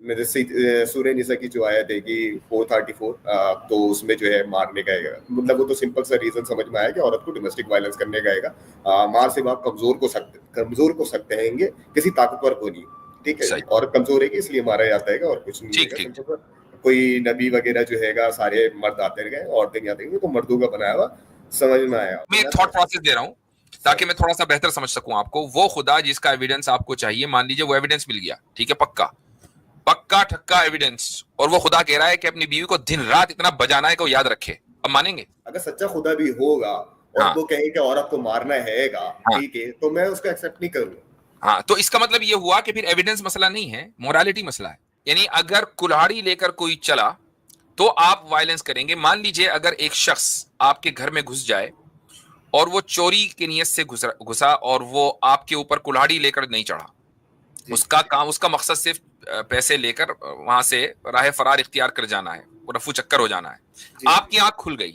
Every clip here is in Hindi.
मेरे सूर्य निसा की जो आयत है कि 434, तो उसमें जो है मारने का है, मतलब वो तो सिंपल सा रीजन समझ में आया कि औरत को डोमेस्टिक वायलेंस करने का आएगा। मार से आप कमजोर को सकते हैं, किसी ताकतवर को नहीं। ठीक है, औरत कमजोर है इसलिए मारा जाता है और कुछ नहीं है। सिंपल कोई नबी वगैरह जो है सारे मर्द आते गए, औरतें नहीं आती, तो मर्दों का बनाया हुआ समझ में आया। मैं थॉट प्रोसेस दे रहा हूँ ताकि मैं थोड़ा सा बेहतर समझ सकूं आपको। वो खुदा जिसका एविडेंस आपको चाहिए, मान लीजिए वो एविडेंस मिल गया, ठीक है, पक्का ठक्का एविडेंस, और वो खुदा कह रहा है कि अपनी बीवी को दिन रात इतना बजाना है कि वो याद रखे, अब मानेंगे? अगर सच्चा खुदा भी होगा और वो कहे कि औरत को मारना हैगा, ठीक है, तो मैं उसको एक्सेप्ट नहीं करूंगा। हाँ, तो इसका मतलब ये हुआ कि फिर एविडेंस मसला नहीं है, मोरालिटी मसला है। यानी अगर कुल्हाड़ी लेकर कोई चला तो आप वायलेंस करेंगे। मान लीजिए अगर एक शख्स आपके घर में घुस जाए और वो चोरी की नियत से घुसा और वो आपके ऊपर कुल्हाड़ी लेकर नहीं चढ़ा, उसका काम, उसका मकसद सिर्फ पैसे लेकर वहां से राह फरार इख्तियार कर जाना है, रफू चक्कर हो जाना है, आपकी आंख खुल गई,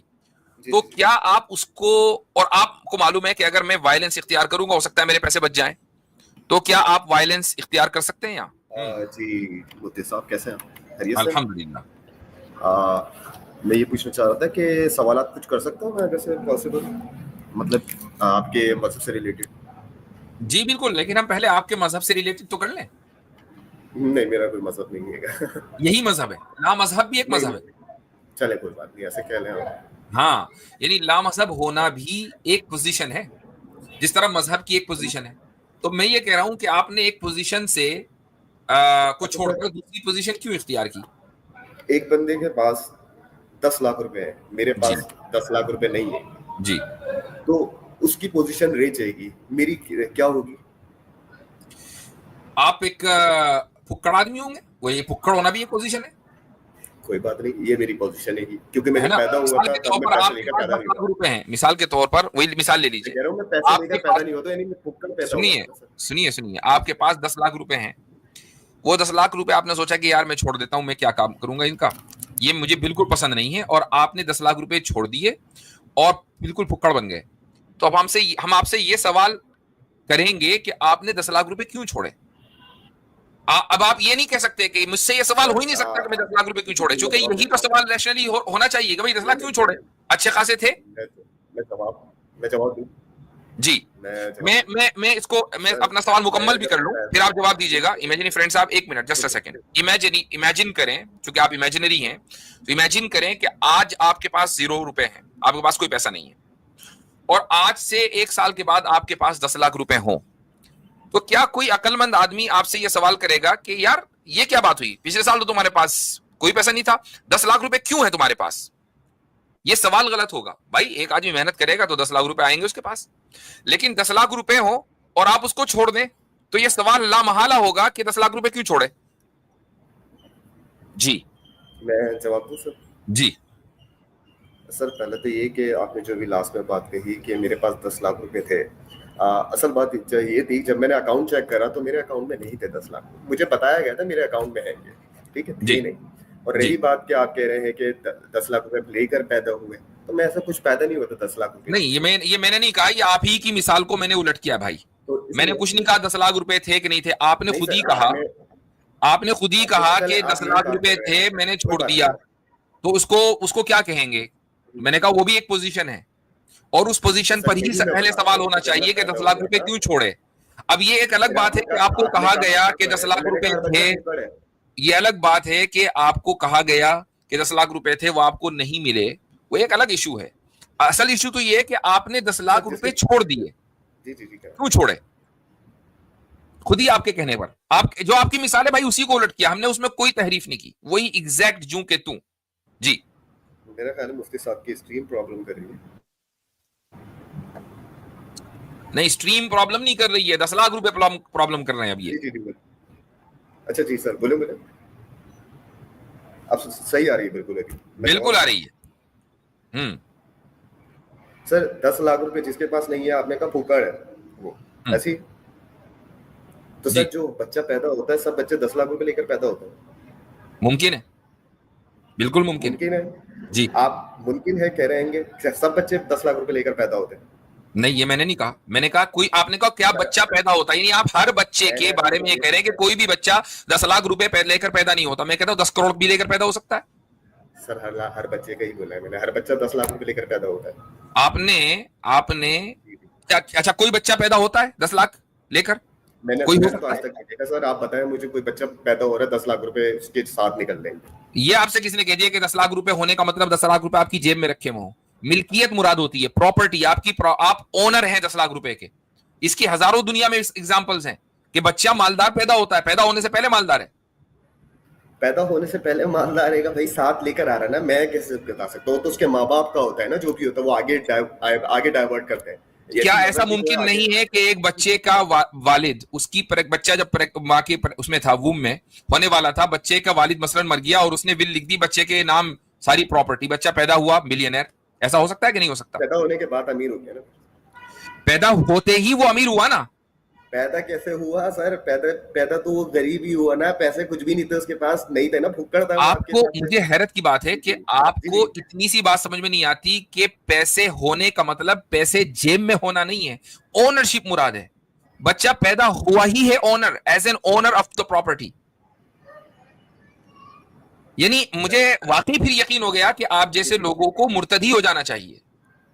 तो क्या आप उसको, और आपको मालूम है कि अगर मैं वायलेंस इख्तियार करूंगा हो सकता है मेरे पैसे बच जाएं, तो क्या आप वायलेंस इख्तियार कर सकते हैं यहाँ? जी मुफ्ती साहब, कैसे हैं? अल्हम्दुलिल्लाह। मैं ये पूछना चाह रहा था कि सवालात कुछ कर सकता हूँ मैं, अगर से पॉसिबल, मतलब आपके मजहब से रिलेटेड? जी बिल्कुल, लेकिन हम पहले आपके मजहब से रिलेटेड तो कर लें। नहीं, मेरा कोई मजहब नहीं है। यही मजहब है, ला मजहब भी एक मजहब है। चले कोई बात नहीं, ऐसे कह लें आप। हाँ, यानी ला मजहब होना भी एक पोजीशन है, जिस तरह मजहब की एक पोजीशन है। तो मैं ये कह रहा हूं कि आपने एक पोजीशन से को छोड़कर दूसरी पोजीशन क्यों इख्तियार की? एक बंदे के पास 10 लाख रुपए है, मेरे पास 10 लाख रुपए नहीं है जी, तो उसकी पोजीशन रह जाएगी, मेरी क्या होगी? आप एक फुक्कड़ आदमी होंगे, वो ये फुक्कड़ होना भी एक पोजीशन है। कोई बात नहीं, ये मेरी पोजीशन है क्योंकि मैं पैदा हुआ था तब मैं पैसे लेकर पैदा नहीं हुआ। रुपए हैं, मिसाल के तौर पर, वही मिसाल ले लीजिए, कह रहा हूं मैं पैसे लेकर पैदा नहीं होता, यानी मैं फुक्कड़ पैदा हुआ। सुनिए, आपके पास 10 लाख रुपए हैं, वो 10 लाख रुपए आपने सोचा कि यार मैं छोड़ देता हूं, मैं क्या काम करूंगा इनका, ये मुझे बिल्कुल पसंद नहीं है, और आपने 10 लाख रुपए छोड़ दिए और बिल्कुल फुक्कड़ बन गए। तो अब हम आपसे ये सवाल करेंगे कि आपने 10 लाख रुपए क्यों छोड़े? अब आप ये नहीं कह सकते कि मुझसे ये सवाल हो ही नहीं सकता कि मैं 10 लाख रुपए क्यों छोड़े, क्योंकि यही तो सवाल रैशनली होना चाहिए कि भाई 10 लाख क्यों छोड़े, अच्छे खासे थे। मैं जवाब दूं? जी, मैं अपना सवाल मुकम्मल भी कर लूं, फिर आप जवाब दीजिएगा। इमेजिन फ्रेंड साहब, एक minute, just a second. Imagine करें, क्योंकि आप इमेजिनरी हैं, तो इमेजिन करें कि आज आपके पास 0 रुपए हैं, आपके पास कोई पैसा नहीं है, और आज से 1 साल के बाद आपके पास 10 लाख रुपए हों, तो क्या कोई अक्लमंद आदमी आपसे यह सवाल करेगा कि यार ये क्या बात हुई, पिछले साल तो तुम्हारे पास कोई पैसा नहीं था, 10 लाख रुपए क्यों है तुम्हारे पास? ये सवाल गलत होगा। भाई एक आदमी मेहनत करेगा तो 10 लाख रुपए आएंगे उसके पास, लेकिन 10 लाख रुपए हो और आप उसको छोड़ दें तो ये सवाल लामहाला होगा कि 10 लाख रुपए क्यों छोड़े। जी, मैं जवाब दूं सर? जी सर, पहले तो ये कि आपने जो भी लास्ट में बात कही कि मेरे पास 10 लाख रुपए थे, असल बात ये थी, जब मैंने अकाउंट चेक करा तो मेरे अकाउंट में नहीं थे 10 लाख। मुझे बताया गया था मेरे अकाउंट में है ये, ठीक है, ये नहीं। और रही बात कि आप कह रहे हैं कि 10 लाख रुपए लेकर पैदा हुए, तो मैं ऐसा कुछ पैदा नहीं होता 10 लाख रुपए। नहीं, ये मैंने नहीं कहा, ये आप ही की मिसाल को मैंने उलट किया भाई। तो मैंने कुछ नहीं कहा 10 लाख रुपए थे कि नहीं थे, आपने खुद ही कहा, कि 10 लाख रुपए थे, मैंने छोड़ दिया, तो उसको क्या कहेंगे? मैंने कहा वो भी एक पोजीशन है, और उस पोजीशन पर ही पहले सवाल होना चाहिए कि 10 लाख रुपए क्यों छोड़े। अब ये एक अलग बात है कि आपको कहा गया कि 10 लाख रुपए थे, ये अलग बात है कि आपको कहा गया कि 10 लाख रुपए थे, वो आपको नहीं मिले, वो एक अलग इशू है। असल इशू तो ये है कि आपने 10 लाख रुपए छोड़ दिए, क्यों छोड़े? खुद ही आपके कहने पर, जो आपकी मिसाल है भाई उसी को उलट किया हमने, उसमें कोई तहरीफ नहीं की, वही एग्जैक्ट जू के तू। जी, मेरा ख्याल है मुफ्ती साहब की स्ट्रीम प्रॉब्लम कर रही है। नहीं, स्ट्रीम प्रॉब्लम नहीं कर रही है, 10 लाख रुपए प्रॉब्लम कर रहे हैं अब ये। जी, अच्छा जी सर, बोले अब सही आ रही है? बिल्कुल आ रही है। सर, 10 लाख रुपए जिसके पास नहीं है, आपने कहा फुकड़ है वो, ऐसी? तो सर जो बच्चा पैदा होता है, सब बच्चे 10 लाख रुपए लेकर पैदा होते हैं? मुमकिन है, बिल्कुल मुमकिन है जी। आप मुमकिन है कह रहे हैं, सब बच्चे 10 लाख रुपए लेकर पैदा होते हैं? नहीं, ये मैंने नहीं कहा। मैंने कहा कोई, आपने कहा क्या बच्चा पैदा होता है, यानी आप हर बच्चे के बारे में ये कह रहे हैं कि कोई भी बच्चा 10 लाख रुपए लेकर पैदा नहीं होता। मैं कहता हूँ 10 करोड़ भी लेकर पैदा हो सकता है। सर हर बच्चे का ही बोला है मैंने, हर बच्चा 10 लाख रुपए लेकर पैदा होता है। आपने आपने जी, जी। क्या, अच्छा कोई बच्चा पैदा होता है 10 लाख लेकर? मैंने कोई हो मैंने तो सकता आज है? तक नहीं देखा सर, आप बताएं मुझे कोई बच्चा पैदा हो रहा है 10 लाख रुपए उसके साथ निकल देंगे। ये आपसे किसी ने कह दिया कि 10 लाख रुपए होने का मतलब 10 लाख रुपए आपकी जेब में रखे हुए हो? मिल्कियत मुराद होती है, प्रॉपर्टी आपकी, आप ओनर हैं 10 लाख रुपए के। इसकी हजारों दुनिया में एग्जाम्पल्स हैं कि बच्चा मालदार पैदा होता है, पैदा होने से पहले मालदार है। पैदा होने से पहले मालदार रहेगा भाई, साथ लेकर आ रहा है ना, मैं कैसे बता सकता हूँ? तो उसके माँ बाप का होता है ना, जो भी होता है वो आगे डाइवर्ट करते हैं। क्या ऐसी ऐसा मदर भी जो है मुमकिन आगे। नहीं है कि एक बच्चे का वालिद, उसकी बच्चा जब माँ के उसमें था, वूम में होने वाला था, बच्चे का वालिद मसलन मर गया और उसने विल लिख दी बच्चे के नाम सारी प्रॉपर्टी, बच्चा पैदा हुआ मिलियनर, ऐसा हो सकता है कि नहीं हो सकता? पैदा होने के बाद अमीर हो गया ना। पैदा होते ही वो अमीर हुआ ना। पैदा कैसे हुआ सर? पैदा पैदा तो वो गरीब ही हुआ ना, पैसे कुछ भी नहीं थे उसके पास, नहीं थे ना, भुक्कड़ था वो आपके आपको, हिसाब से। मुझे हैरत की बात है जी कि जी जी आपको जी। इतनी सी बात समझ में नहीं आती कि पैसे होने का मतलब पैसे जेब में होना नहीं है, ओनरशिप मुराद है। बच्चा पैदा हुआ ही है owner, as an owner of the property. यानी मुझे वाकई फिर यकीन हो गया कि आप जी जैसे जी। लोगों को मुर्तदी हो जाना चाहिए,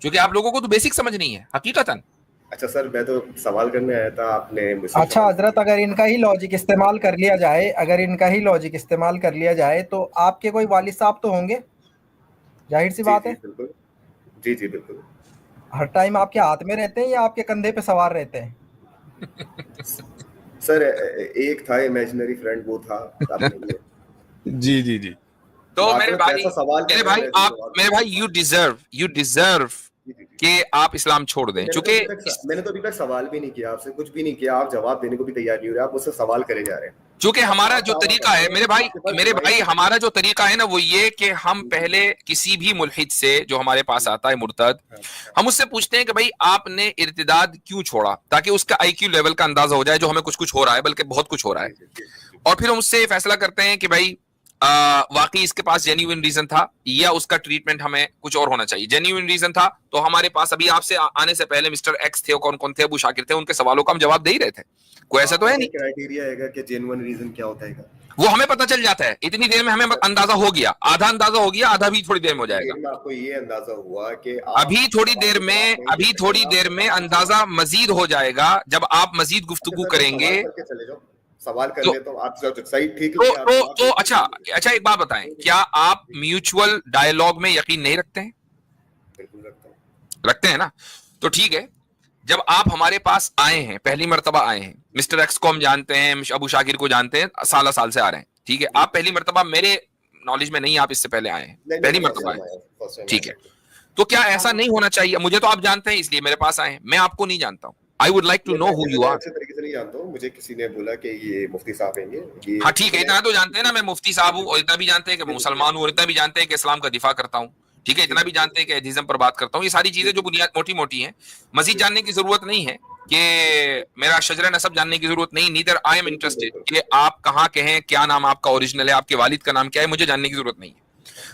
क्योंकि आप लोगों को तो बेसिक समझ नहीं है हकीकतन। अच्छा सर, मैं तो सवाल करने आया था, आपने मुझसे अच्छा सवाल हजरत, अगर इनका ही लॉजिक इस्तेमाल कर लिया जाए, तो आपके कोई वालिद साहब तो होंगे, जाहिर सी जी बात जी है। बिल्कुल। जी जी बिल्कुल। हर टाइम आपके हाथ में रहते हैं या आपके कंधे पे सवार रहते हैं? सर एक था इमेजिनरी फ्रेंड, वो था, अब नहीं है। जी जी जी। तो आप मेरे तो भाई, जैसा सवाल कर रहे हैं वैसे ही आप जवाब मेरे दूंगा। भाई, यू डिजर्व जी जी जी। कि आप इस्लाम छोड़ दें, चूंकि मैंने तो अभी तक सवाल भी नहीं किया आपसे, कुछ भी नहीं किया, आप जवाब देने को भी तैयार नहीं हो रहे, आप मुझसे सवाल करे जा रहे हैं। चूंकि हमारा आप जो दावा तरीका करते है हैं, मेरे भाई, आपके पास डिवाइन। हमारा जो तरीका है ना वो ये कि हम जी जी। पहले किसी भी मुल्हिद से जो हमारे पास आता है मुर्तद, हाँ हाँ। हम उससे पूछते हैं कि भाई आपने इर्तिदाद क्यों छोड़ा, ताकि उसका आईक्यू लेवल का अंदाजा हो जाए, जो हमें कुछ कुछ हो रहा है, बल्कि बहुत कुछ हो रहा जी है। जी जी जी। और फिर हम उससे फैसला करते हैं कि भाई वाकई इसके पास जेन्युइन रीजन था या उसका ट्रीटमेंट हमें कुछ और होना चाहिए। जेन्युइन रीजन था तो हमारे पास अभी आपसे आने से पहले मिस्टर एक्स थे, कौन कौन थे, अबू शाकिर थे, उनके सवालों का हम जवाब दे ही रहे थे। कोई ऐसा तो आपका है कोई नहीं। क्राइटेरिया है कि जेन्युइन रीजन क्या होता है? वो हमें पता चल जाता है, इतनी देर में हमें अंदाजा हो गया, आधा अंदाजा हो गया, आधा भी थोड़ी देर में हो इतनी जाएगा। देर में आपको ये अंदाजा हुआ कि आप सवाल के जवाब नहीं दे अभी सकते, थोड़ी आप देर तो में सवाल से। अंदाजा मजीद हो जाएगा जब आप मजीद अच्छा गुफ्तगू सर, तो करेंगे। सवाल करके चले जाओ, सवाल कर तो ले तो आप सही ठीक लगे, आप जवाब दे अच्छा, दीजिए। अच्छा एक बात बताएं, क्या आप म्यूचुअल डायलॉग में यकीन नहीं रखते हैं? बिल्कुल रखता हूँ। रखते हैं ना? तो ठीक है, जब आप हमारे पास आए हैं, पहली मर्तबा आए हैं, मिस्टर एक्स को हम जानते हैं, अबू शाकिर को जानते हैं, साल साल से आ रहे हैं, ठीक है, जी आप पहली मर्तबा, मेरे नॉलेज में नहीं, आप इससे पहले आए हैं, नहीं नहीं, पहली फर्स्ट मर्तबा टाइम आए, आया, फर्स्ट टाइम ठीक आया। है। तो क्या ऐसा नहीं होना चाहिए? मुझे तो आप जानते हैं इसलिए मेरे पास आए हैं, मैं आपको नहीं जानता हूं। आई वुड लाइक टू नहीं, नो हु यू मैं आर। अच्छे तरीके से नहीं जानता हूँ, मुझे किसी ने बोला कि ये मुफ्ती साहब हैं, ये हाँ ठीक है, मैं। इतना तो जानते हैं ना मैं मुफ्ती साहब हूँ, और इतना भी जानते हैं कि मैं जी जी मुसलमान हूँ, और इतना भी जानते हैं कि इस्लाम का दिफा करता हूँ, ठीक है, जी इतना जी भी जी जानते हैं कि एथिज्म पर बात करता हूँ। ये सारी जी चीजें जो बुनियाद मोटी मोटी हैं, मजीद जी जानने की जरूरत नहीं है कि मेरा शजरा नसब जानने की जरूरत नहीं, नीदर आई एम बिल्कुल इंटरेस्टेड बिल्कुल। कि आप कहाँ के हैं, क्या नाम आपका ओरिजिनल है, आपके वालिद का नाम क्या है, मुझे जानने की जरूरत नहीं है।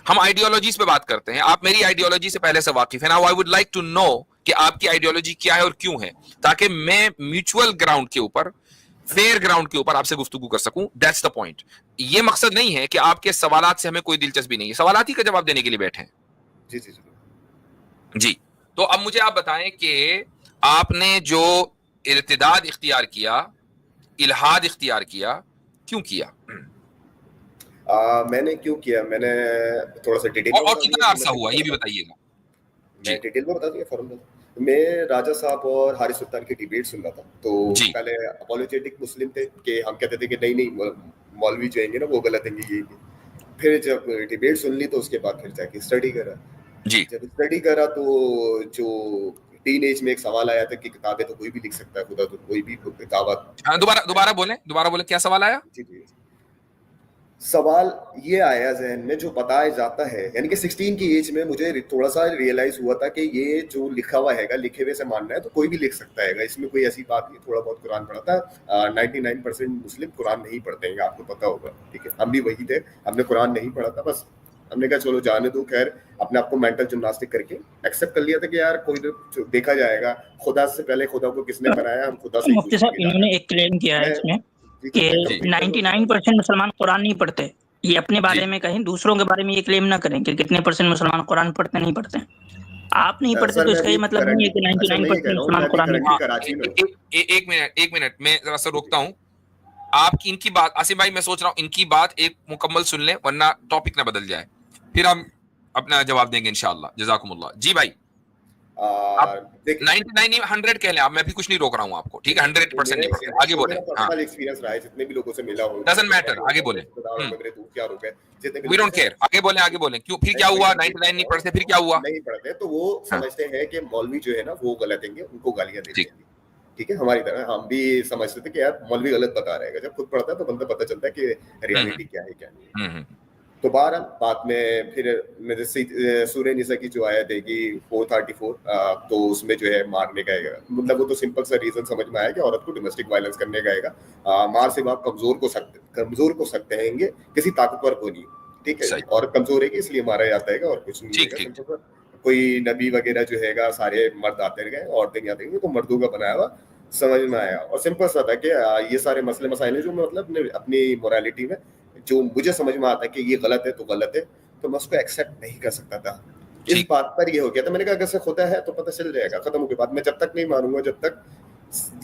हम आइडियोलॉजीज पे बात करते हैं, आप मेरी आइडियोलॉजी से पहले से वाकिफ है ना, I would like to know कि आपकी आइडियोलॉजी क्या है और क्यों है, ताकि मैं म्यूचुअल ग्राउंड के ऊपर, फेयर ग्राउंड के ऊपर आपसे गुफ्तगू कर सकूं। That's the point. ये मकसद नहीं है कि आपके सवालात से हमें कोई दिलचस्पी नहीं है, सवालात ही का जवाब देने के लिए बैठे हैं। जी जी जी। जी। तो अब मुझे आप बताएं कि आपने जो इर्तिदाद इख्तियार किया, इल्हाद इख्तियार किया, क्यों किया? मैंने क्यों किया, मैंने थोड़ा सा डिटेल में और बता दिया कितना कि मैं अरसा क्यों हुआ ये भी करता हूँ। बताइएगा। मैं जी डिटेल में बता दिया फॉरम में। मैं राजा साहब और हारिस सुल्तान की डिबेट सुन रहा था, तो जी। पहले अपोलोजेटिक मुस्लिम थे कि हम कहते थे कि नहीं नहीं, मौलवी जो आएंगे ना वो गलत हैं, ये। फिर जब डिबेट सुन ली तो उसके बाद फिर जाके स्टडी करा। जी जब स्टडी करा तो जो टीन एज में एक सवाल आया था कि किताबें तो कोई भी लिख सकता है, खुदा तो कोई भी किताब। हाँ, दोबारा बोले क्या सवाल आया? जी जी। सवाल ये आया जहन में, जो बताया जाता है, यानी कि 16 की एज में मुझे थोड़ा सा रियलाइज हुआ था कि ये जो लिखा हुआ हैगा, लिखे हुए से मानना है तो कोई भी लिख सकता है, इसमें कोई ऐसी बात नहीं। थोड़ा बहुत कुरान पढ़ा था, 99% मुस्लिम कुरान नहीं पढ़ते हैं, आपको पता होगा, ठीक है, हम भी वही थे, हमने कुरान नहीं पढ़ा था, बस हमने कहा चलो जाने दो, खैर अपने आप को मेंटल जिम्नास्टिक करके एक्सेप्ट कर लिया था कि यार कोई तो देखा जाएगा, खुदा से पहले खुदा को किसने बनाया, हम खुदा से ही मुफ्ती साहब, पूछेंगे। इन्होंने एक क्लेम किया है इसमें कि 99% मुसलमान कुरान नहीं पढ़ते। ये अपने बारे में कहें, दूसरों के बारे में ये क्लेम ना करें कि कितने परसेंट मुसलमान कुरान पढ़ते नहीं पढ़ते। आप नहीं पढ़ते तो इसका ये मतलब नहीं है कि 99% मुसलमान कुरान नहीं पढ़ते। एक मिनट मैं जरा सा रोकता हूँ आपकी इनकी बात। आसिम भाई मैं सोच रहा हूँ इनकी बात एक मुकम्मल सुन लें वरना टॉपिक ना बदल जाए, फिर हम अपना जवाब देंगे इंशाअल्लाह। जज़ाकुमुल्लाह। जी भाई, आप 99 100 कह लें आप, मैं भी कुछ नहीं रोक रहा हूँ आपको, ठीक है? 100% नहीं पढ़ते। आगे बोले। पर्सनल एक्सपीरियंस रहा है, जितने भी लोगों से मिला हूं, डजंट मैटर, आगे बोले। मेरे दोस्त क्या रोक है, वी डोंट केयर, आगे बोले, आगे बोले। क्यों, फिर क्या हुआ? 99 नहीं पढ़ते, फिर क्या हुआ? नहीं पढ़ते तो वो समझते हैं कि मौलवी जो है ना वो गलत हैं, उनको गालियां देते हैं। ठीक है, हमारी तरह हम भी समझते थे कि यार मौलवी गलत बता रहेगा। जब खुद पढ़ता है तो बंदा पता चलता है कि रियलिटी क्या है क्या नहीं। तो बहरहाल बाद में फिर मेरे सूरह निसा की जो आयत है कि 434, तो उसमें जो है मारने का है, मतलब वो तो सिंपल सा रीजन समझ में आया कि औरत को डोमेस्टिक वायलेंस करने का है। मार से बाप कमजोर को सकते हैं, किसी ताकतवर को नहीं। ठीक है, औरत कमजोर है कि इसलिए मारा जाता है और कुछ नहीं है। कोई नबी वगैरह जो है सारे मर्द आते गए, औरतें नहीं आते गए, तो मर्दों का बनाया हुआ समझ में आया। और सिंपल सा था कि ये सारे मसले मसाइल जो मैं मतलब अपनी मोरालिटी में जो मुझे समझ में आता है कि ये गलत है तो गलत है, तो मैं उसको एक्सेप्ट नहीं कर सकता था। इस बात पर ये हो गया था, मैंने कहा अगर से खुदा है तो पता चल जाएगा, खत्म हो गया बात। मैं जब तक नहीं मानूंगा जब तक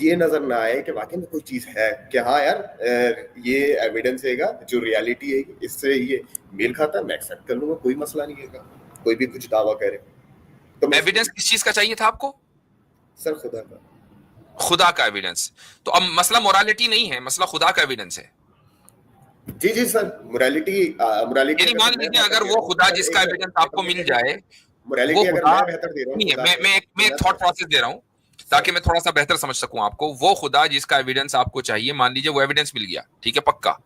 ये नजर ना आए कि वाकई में कोई चीज है कि हाँ यार ये एविडेंस है जो रियलिटी है इससे ये मेल खाता, मैं एक्सेप्ट कर लूंगा, कोई मसला नहीं है। कोई भी कुछ दावा करे तो एविडेंस किस चीज का चाहिए था आपको? सर खुदा का एविडेंस। तो अब मसला मोरालिटी नहीं है, मसला खुदा का एविडेंस है। जी सर, मोरालिटी मान लीजिए अगर वो खुदा जिसका एविडेंस आपको मिल जाए, मोरालिटी अगर मैं बेहतर दे रहा हूं, मैं एक थॉट प्रोसेस दे रहा हूं ताकि मैं थोड़ा सा बेहतर समझ सकूं आपको। वो खुदा जिसका एविडेंस आपको चाहिए, मान लीजिए वो एविडेंस मिल गया, ठीक है, पक्का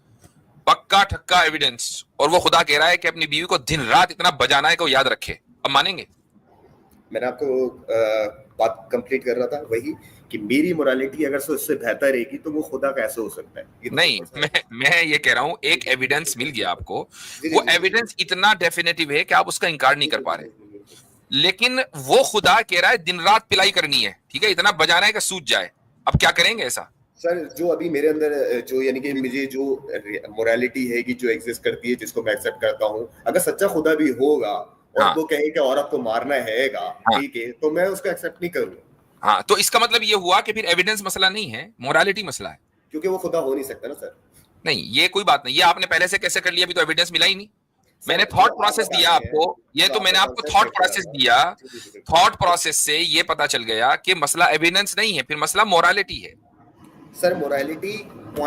ठक्का एविडेंस, और वो खुदा कह रहा है कि अपनी बीवी को दिन रात इतना बजाना है कि वो याद रखे, अब मानेंगे? मैंने आपको बात कंप्लीट कर रहा था वही कि मेरी मोरालिटी अगर से उससे बेहतर रहेगी तो वो खुदा कैसे हो सकता है? नहीं, मैं ये कह रहा हूं एक एविडेंस मिल गया आपको, वो एविडेंस इतना डेफिनेटिव है कि आप उसका इनकार नहीं कर पा रहे, लेकिन वो खुदा कह रहा है दिन रात पिलाई करनी है, ठीक है, इतना बजाना है कि सूझ जाए। अब क्या करेंगे ऐसा? सर जो अभी मेरे अंदर जो यानी कि मुझे जो मोरालिटी है कि जो एग्जिस्ट करती है, जिसको मैं एक्सेप्ट करता हूँ, अगर सच्चा खुदा भी होगा और वो कहे कि औरत को मारना हैगा, ठीक है, तो मैं उसको एक्सेप्ट नहीं करूंगा। हाँ, तो इसका मतलब ये हुआ कि फिर एविडेंस मसला नहीं है, मोरालिटी मसला है, क्योंकि वो खुदा हो नहीं सकता ना सर। नहीं, ये कोई बात नहीं, ये आपने पहले से कैसे कर लिया? अभी तो एविडेंस मिला ही नहीं। मैंने थॉट प्रोसेस दिया आपको, ये तो मैंने आपको थॉट प्रोसेस दिया, थॉट प्रोसेस से ये पता चल गया कि मसला एविडेंस नहीं है, फिर मसला मोरालिटी है। सर मोरालिटी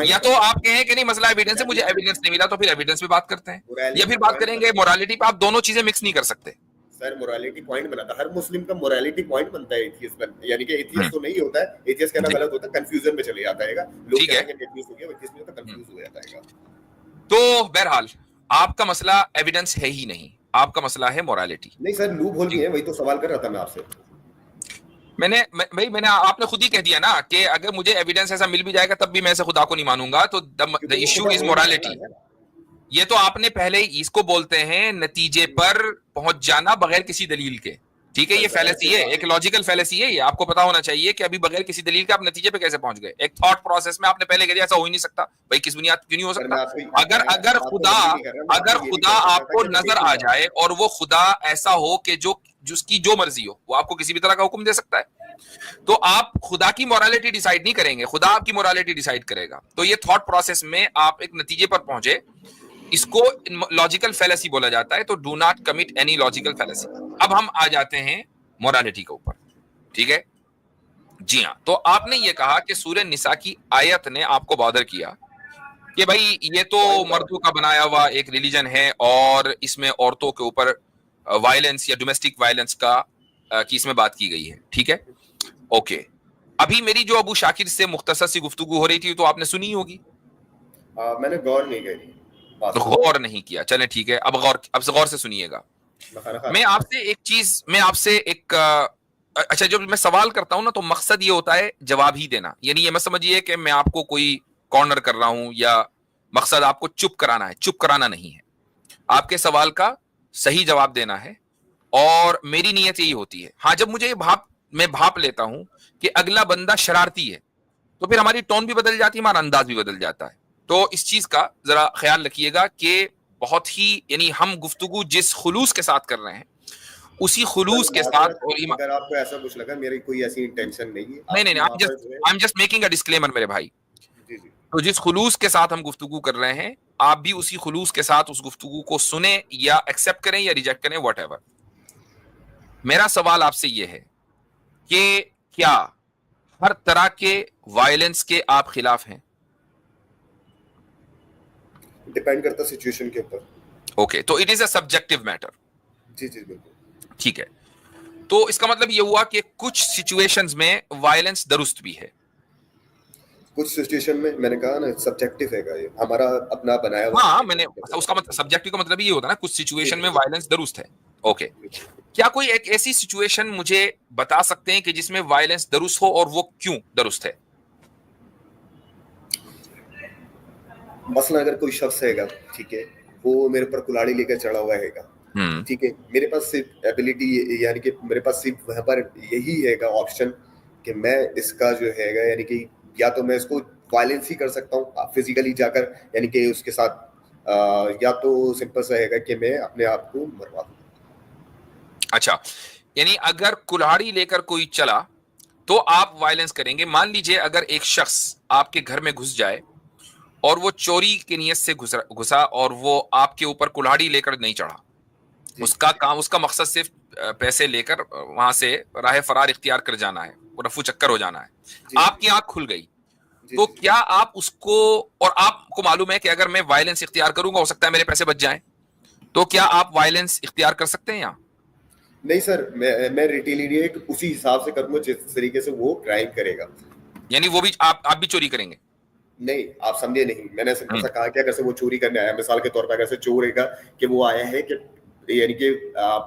या तो आप कहें कि नहीं मसला एविडेंस है, मुझे एविडेंस नहीं मिला, तो फिर एविडेंस पे बात करते हैं, या फिर बात करेंगे मोरालिटी पे। आप दोनों चीजें मिक्स नहीं कर सकते। सर मोरालिटी पॉइंट बनाता है, हर मुस्लिम का मोरालिटी पॉइंट बनता है एथियस्ट में, यानी कि एथियस्ट तो नहीं होता है, एथियस्ट कहना गलत होता है, कंफ्यूजन में चले जाता है, लोग कहेंगे एथियस्ट हो गया, एथियस्ट नहीं होता, कंफ्यूज हो जाता है। तो बहरहाल आपका मसला एविडेंस है ही नहीं, आपका मसला है मोरालिटी। नहीं सर, लूप होल भी है, वही तो सवाल कर रहा था मैं आपसे। मैंने आपने खुद ही कह दिया ना कि अगर मुझे एविडेंस ऐसा मिल भी जाएगा तब भी मैं ऐसे खुदा को नहीं मानूंगा, तो द इश्यू इज मोरालिटी। ये तो आपने पहले ही, इसको बोलते हैं नतीजे पर पहुंच जाना बगैर किसी दलील के, ठीक है? ये फैलेसी है, एक लॉजिकल फैलेसी है, ये आपको पता होना चाहिए कि अभी बगैर किसी दलील के आप नतीजे पे कैसे पहुंच गए। एक थॉट प्रोसेस में आपने पहले कह दिया ऐसा हो ही नहीं सकता, भाई किस बुनियाद क्यों नहीं हो सकता? अगर खुदा आपको नजर आ जाए और वो खुदा ऐसा हो कि जिसकी जो मर्जी हो, वो आपको किसी भी तरह का हुक्म दे सकता है, तो आप खुदा की मोरालिटी डिसाइड नहीं करेंगे, खुदा आपकी मोरालिटी डिसाइड करेगा। तो ये थॉट प्रोसेस में आप एक नतीजे पर पहुंचे, इसको लॉजिकल फैलेसी बोला जाता है। तो do not commit any logical fallacy. अब हम आ जाते हैं मोरालिटी के ऊपर, ठीक है जी हाँ। तो आपने ये कहा कि सूरह निसा की आयत ने आपको बॉदर किया कि भाई ये तो मर्दों का बनाया हुआ एक रिलीजन है और इसमें औरतों के ऊपर वायलेंस या डोमेस्टिक वायलेंस की इसमें बात की गई है, ठीक है, ओके। अभी मेरी जो अबू शाकिर से मुख्तसर सी गुफ्तगू हो रही थी तो आपने सुनी होगी। मैंने गौर नहीं करी, गौर नहीं किया, चलें ठीक है, अब गौर से सुनिएगा। मैं आपसे एक अच्छा, जब मैं सवाल करता हूं ना तो मकसद ये होता है जवाब ही देना, यानी ये मत समझिए कि मैं आपको कोई कॉर्नर कर रहा हूं या मकसद आपको चुप कराना है, चुप कराना नहीं है। आपके सवाल का सही जवाब देना है, और मेरी नीयत यही होती है। हाँ, जब मुझे मैं भाप लेता हूं कि अगला बंदा शरारती है, तो फिर हमारी टोन भी बदल जाती है, हमारा अंदाज भी बदल जाता है। तो इस चीज का जरा ख्याल रखिएगा कि बहुत ही, यानी हम गुफ्तगू जिस खुलूस के साथ कर रहे हैं, उसी खुलूस के साथ। और अगर आपको ऐसा कुछ लगा, मेरी कोई ऐसी इंटेंशन नहीं है। नहीं, I am just making a disclaimer मेरे भाई। जी जी। तो जिस खुलूस के साथ हम गुफ्तगू कर रहे हैं, आप भी उसी खुलूस के साथ उस गुफ्तगू को सुने, या एक्सेप्ट करें या रिजेक्ट करें, व्हाटएवर। मेरा सवाल आपसे यह है कि क्या हर तरह के वायलेंस के आप खिलाफ हैं? डिपेंड करता सिचुएशन के ऊपर। ओके, तो it is a subjective matter. जी जी बिल्कुल। ठीक है, तो इसका मतलब ये हुआ कि कुछ सिचुएशंस में वायलेंस दुरुस्त भी है, कुछ सिचुएशन में, मैंने कहा ना, सब्जेक्टिव है ये हमारा अपना बनाया हुआ। हाँ, मैंने उसका मतलब सब्जेक्टिव का मतलब ये होता है ना, कुछ सिचुएशन में वायलेंस दुरुस्त है। ओके, क्या कोई एक ऐसी सिचुएशन मुझे बता सकते हैं कि जिसमें वायलेंस दुरुस्त हो, और वो क्यों दुरुस्त है? मसला अगर कोई शख्स हैगा, ठीक है, वो मेरे पर कुल्हाड़ी लेकर चढ़ा हुआ हैगा, ठीक है, मेरे पास सिर्फ एबिलिटी, यानी कि मेरे पास सिर्फ वहां पर यही हैगा ऑप्शन कि मैं इसका जो हैगा, यानी कि या तो मैं इसको वायलेंस ही कर सकता हूँ फिजिकली जाकर, यानी कि उसके साथ, या तो सिंपल सा हैगा कि मैं अपने आप को मरवा दूं। अच्छा, यानी अगर कुल्हाड़ी लेकर कोई चला तो आप वायलेंस करेंगे। मान लीजिए अगर एक शख्स आपके घर में घुस जाए और वो चोरी की नियत से घुसा और वो आपके ऊपर कुल्हाड़ी लेकर नहीं चढ़ा, उसका काम, उसका मकसद सिर्फ पैसे लेकर वहां से राह फरार इख्तियार कर जाना है, रफू चक्कर हो जाना है, आपकी आंख खुल गई, तो क्या आप उसको, और आपको मालूम है कि अगर मैं वायलेंस इख्तियार करूंगा हो सकता है मेरे पैसे बच जाएं, तो क्या आप वायलेंस इख्तियार कर सकते हैं? यहाँ नहीं सर, मैं रिटेलिएट उसी हिसाब से करूंगा जिस तरीके से वो क्राइम करेगा। यानी वो भी आप भी चोरी करेंगे? नहीं, आप समझे नहीं, मैंने ऐसा कहा कि अगर से वो चोरी करने आया, मिसाल के तौर पर अगर से चोर हैगा कि वो आया है कि, यानी कि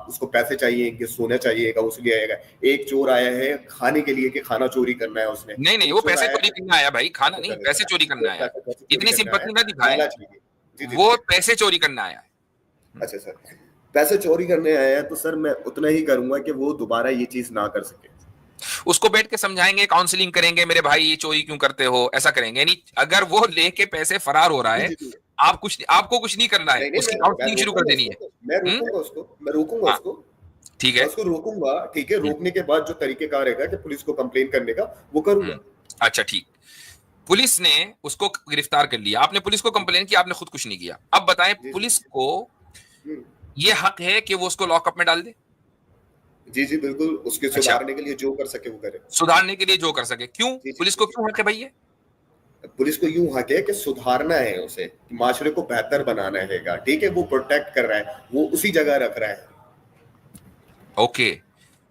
उसको पैसे चाहिए कि सोना चाहिएगा, उसलिए आएगा। एक चोर आया है खाने के लिए कि खाना चोरी करना है उसने। नहीं, वो पैसे चोरी करना आया भाई, खाना नहीं, पैसे चोरी करना आया। इतनी सिंपैथी ना दिखाएं, वो पैसे चोरी करना आया है। अच्छा सर, पैसे चोरी करने आया है तो सर मैं उतना ही करूंगा कि वो दोबारा ये चीज ना कर सके। उसको बैठ के समझाएंगे, काउंसलिंग करेंगे, मेरे भाई ये चोरी क्यों करते हो, ऐसा करेंगे। यानी अगर वो लेके पैसे फरार हो रहा है, आपको कुछ नहीं करना है, उसकी काउंसलिंग शुरू कर देनी है। मैं रोकूंगा उसको, ठीक है, उसको रोकूंगा, ठीक है। रोकने के बाद जो तरीकेकार रहेगा कि पुलिस को कंप्लेन करने का, वो करूंगा। अच्छा ठीक, पुलिस ने उसको गिरफ्तार कर लिया, आपने पुलिस को कंप्लेन किया, आपने खुद कुछ नहीं किया। अब बताएं, पुलिस को ये हक है कि वो उसको लॉकअप में डाल दे? जी जी बिल्कुल, उसके सुधारने के लिए जो कर सके वो करे। सुधारने के लिए जो कर सके, क्यों? पुलिस को क्यों हक है भाई? पुलिस को यूं हक है कि सुधारना है उसे, माशरे को बेहतर बनाना है, ठीक है, वो प्रोटेक्ट कर रहा है, वो उसी जगह रख रहा है। ओके,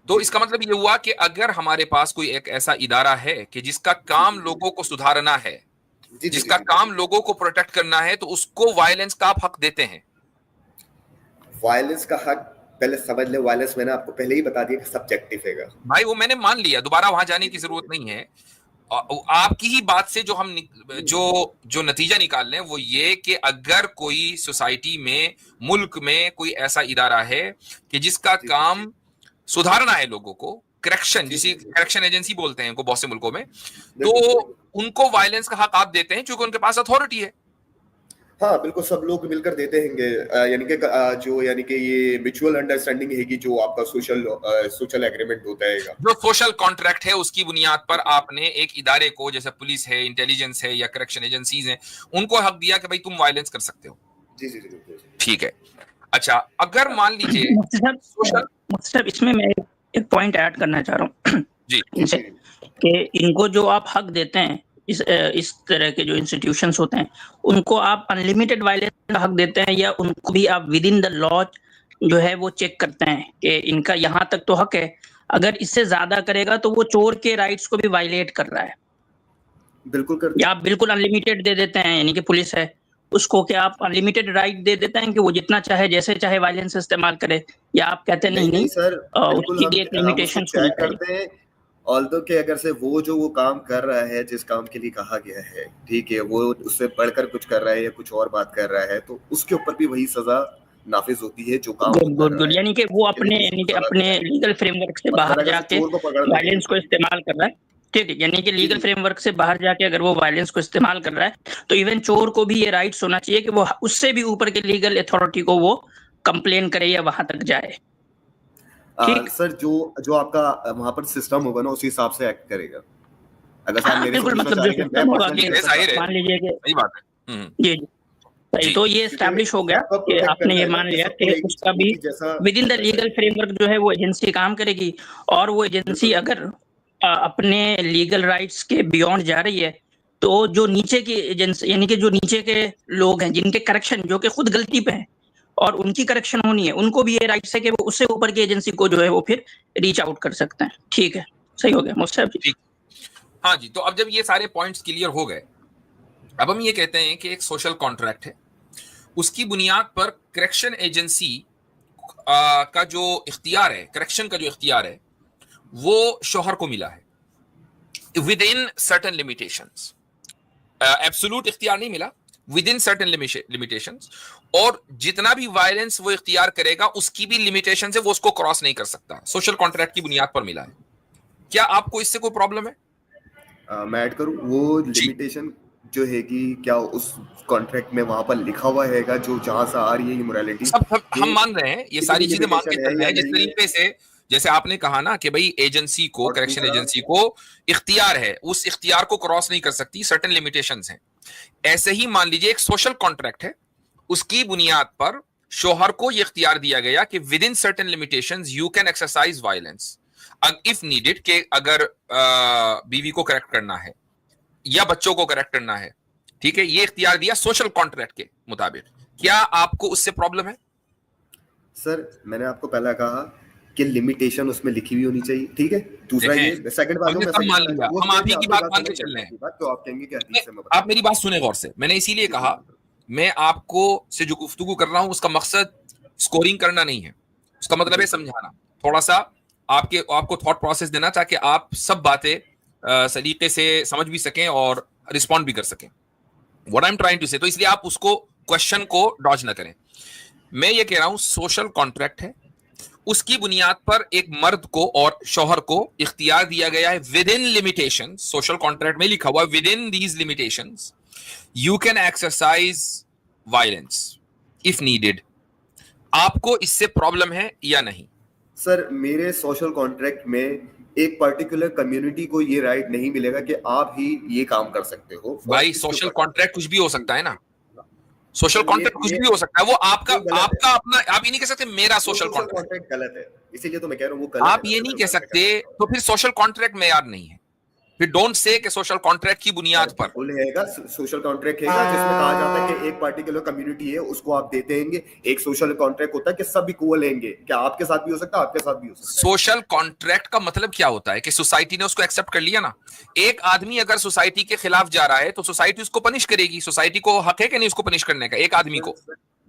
तो इसका मतलब ये हुआ कि अगर हमारे पास कोई एक ऐसा इदारा है कि जिसका काम लोगों को सुधारना है, जिसका काम लोगों को प्रोटेक्ट करना है, तो उसको वायलेंस का आप हक देते हैं? वायलेंस का हक पहले समझ ले, वायलेंस मैंने आपको पहले ही बता दिया कि सब्जेक्टिव है भाई, वो मैंने मान लिया, दोबारा वहां जाने की जरूरत नहीं है। आपकी ही बात से जो हम जो नतीजा निकाल लें वो ये कि अगर कोई सोसाइटी में, मुल्क में कोई ऐसा इदारा है कि जिसका काम सुधारना है लोगों को, करेक्शन, जिसे करेक्शन एजेंसी बोलते हैं उनको बहुत से मुल्कों में, तो उनको वायलेंस का हक आप देते हैं क्योंकि उनके पास अथॉरिटी है। हाँ बिल्कुल, सब लोग मिलकर देते हैं, यानी कि जो, यानी कि ये म्यूचुअल अंडरस्टैंडिंग है कि जो आपका सोशल एग्रीमेंट होता है, जो सोशल कॉन्ट्रैक्ट है, उसकी बुनियाद पर आपने एक इदारे को, जैसे पुलिस है, इंटेलिजेंस है या करेक्शन एजेंसीज हैं, उनको हक दिया कि भाई तुम वायलेंस कर सकते हो। जी जी जी, ठीक है। अच्छा, अगर मान लीजिए सोशल, इसमें मैं एक पॉइंट ऐड करना चाह रहा हूँ जी, कि इनको जो आप हक देते हैं, इस तरह के जो इंस्टीट्यूशंस होते हैं, उनको आप अनलिमिटेड वायलेंस का हक देते हैं, या उनको भी आप विद इन द लॉ जो है वो चेक करते हैं कि इनका यहाँ तक तो हक है, अगर इससे ज्यादा करेगा तो वो चोर के राइट्स को भी वायलेट कर रहा है? बिल्कुल कर, या आप बिल्कुल अनलिमिटेड दे देते हैं, यानी कि पुलिस है उसको क्या आप अनलिमिटेड राइट दे देते हैं कि वो जितना चाहे, जैसे चाहे वायलेंस इस्तेमाल करे, या आप कहते हैं नहीं सर, उसकी भी एक लिमिटेशन करते हैं। ऑल्दो कि अगर से वो काम कर रहा है जिस काम के लिए कहा गया है, ठीक है, वो उससे बढ़कर कुछ कर रहा है या कुछ और बात कर रहा है, तो उसके ऊपर भी वही सजा नाफिज होती है जो काम गुड, यानी कि वो अपने लीगल फ्रेमवर्क से बाहर जाके वायलेंस को इस्तेमाल कर रहा है। ठीक है, यानी कि लीगल फ्रेमवर्क से बाहर जाके अगर वो वायलेंस को इस्तेमाल कर रहा है तो इवन चोर को भी ये राइट्स होना चाहिए कि वो उससे भी ऊपर के लीगल अथॉरिटी को वो कंप्लेन करे या वहां तक जाए। ठीक सर, जो आपका वहां पर सिस्टम होगा ना उसी हिसाब से एक्ट करेगा। अगर साहब मेरे बिल्कुल, मतलब जो सिस्टम होगा, मान लीजिए कि सही बात है। जी, तो ये एस्टैब्लिश हो गया कि आपने ये मान लिया कि उसका भी with in the legal framework जो है वो एजेंसी काम करेगी, और वो एजेंसी अगर अपने लीगल राइट्स के बियॉन्ड जा रही है तो जो नीचे की एजेंसी, यानी कि जो नीचे के लोग हैं जिनके करेक्शन, जो कि खुद गलती पे हैं और उनकी करेक्शन होनी है, उनको भी ये राइट्स है कि वो उससे ऊपर की एजेंसी को जो है वो फिर रीच आउट कर सकते हैं। ठीक है, सही हो गया मुस्तफा जी। हाँ जी, तो अब जब ये सारे पॉइंट्स क्लियर हो गए, अब हम ये कहते हैं कि एक सोशल कॉन्ट्रैक्ट है, उसकी बुनियाद पर करेक्शन एजेंसी का जो इख्तियार है, करेक्शन का जो इख्तियार है, वो शोहर को मिला है with in certain limitations. Absolute इख्तियार नहीं मिला, विद इन सर्टेन लिमिटेशंस, और जितना भी वायलेंस वो इख्तियार करेगा उसकी भी लिमिटेशन है, वो उसको क्रॉस नहीं कर सकता। सोशल कॉन्ट्रैक्ट की बुनियाद पर मिला है। क्या आपको इससे कोई प्रॉब्लम है? मैं ऐड करूं, वो लिमिटेशन जो है कि क्या उस कॉन्ट्रैक्ट में वहां पर लिखा हुआ है जो जहां से आ रही है इमोरलिटी, सब हम मान रहे हैं, ये सारी चीजें मान के चल रहे हैं। जिस तरीके से जैसे आपने कहा ना कि भाई एजेंसी को, करेक्शन एजेंसी को इख्तियार है, उस इख्तियार को क्रॉस नहीं कर सकती, सर्टेन लिमिटेशंस हैं। ऐसे ही मान लीजिए एक सोशल कॉन्ट्रैक्ट है, उसकी बुनियाद पर शोहर को यह इख्तियार दिया गया कि with in certain limitations you can exercise violence if needed, कि अगर बीवी को करेक्ट करना है या बच्चों को करेक्ट करना है, ठीक है, ये इख्तियार दिया सोशल कॉन्ट्रैक्ट के मुताबिक। क्या आपको उससे प्रॉब्लम है? सर, मैंने आपको पहले कहा कि लिमिटेशन उसमें लिखी हुई होनी चाहिए, ठीक है। दूसरा ये सेकंड बात, हम आप ही की बात मान के चल रहे हैं, तो आप कहेंगे कि हदीस से आप मेरी बात सुने गौर से। मैंने इसीलिए कहा, मैं आपको से जो गुफ्तगू कर रहा हूं उसका मकसद स्कोरिंग करना नहीं है, उसका मतलब है समझाना, थोड़ा सा आपको थॉट प्रोसेस देना, ताकि आप सब बातें सलीके से समझ भी सकें और रिस्पॉन्ड भी कर सकें what I am trying to say. तो इसलिए आप उसको क्वेश्चन को डॉज ना करें। मैं ये कह रहा हूं सोशल कॉन्ट्रैक्ट है, उसकी बुनियाद पर एक मर्द को और शौहर को इख्तियार दिया गया है with in limitation. Social contract में लिखा हुआ है with in these limitations you can exercise violence if needed. आपको इससे प्रॉब्लम है या नहीं? सर, मेरे सोशल कॉन्ट्रैक्ट में एक पर्टिकुलर कम्युनिटी को ये राइट नहीं मिलेगा कि आप ही ये काम कर सकते हो। भाई सोशल कॉन्ट्रैक्ट कुछ भी हो सकता है ना, सोशल कॉन्ट्रैक्ट कुछ भी हो सकता है, वो आपका अपना, आप ये नहीं कह सकते मेरा सोशल कॉन्ट्रैक्ट गलत है, इसीलिए तो मैं कह रहा हूँ वो गलत आप ये नहीं कह सकते, तो फिर सोशल कॉन्ट्रैक्ट मेयार नहीं है। फिर डोंट से कि सोशल कॉन्ट्रैक्ट की बुनियाद पर सोशल कॉन्ट्रैक्ट है जिसमें कहा जाता है कि एक पर्टिकुलर कम्युनिटी है उसको आप देते हैं। एक सोशल कॉन्ट्रैक्ट होता है कि सब इक्वल लेंगे, क्या आपके साथ भी हो सकता है, आपके साथ भी हो सकता है। सोशल कॉन्ट्रैक्ट का मतलब क्या होता है कि सोसाइटी ने उसको एक्सेप्ट कर लिया ना। एक आदमी अगर सोसाइटी के खिलाफ जा रहा है तो सोसाइटी उसको पनिश करेगी। सोसाइटी को हक है कि नहीं उसको पनिश करने का, एक आदमी को?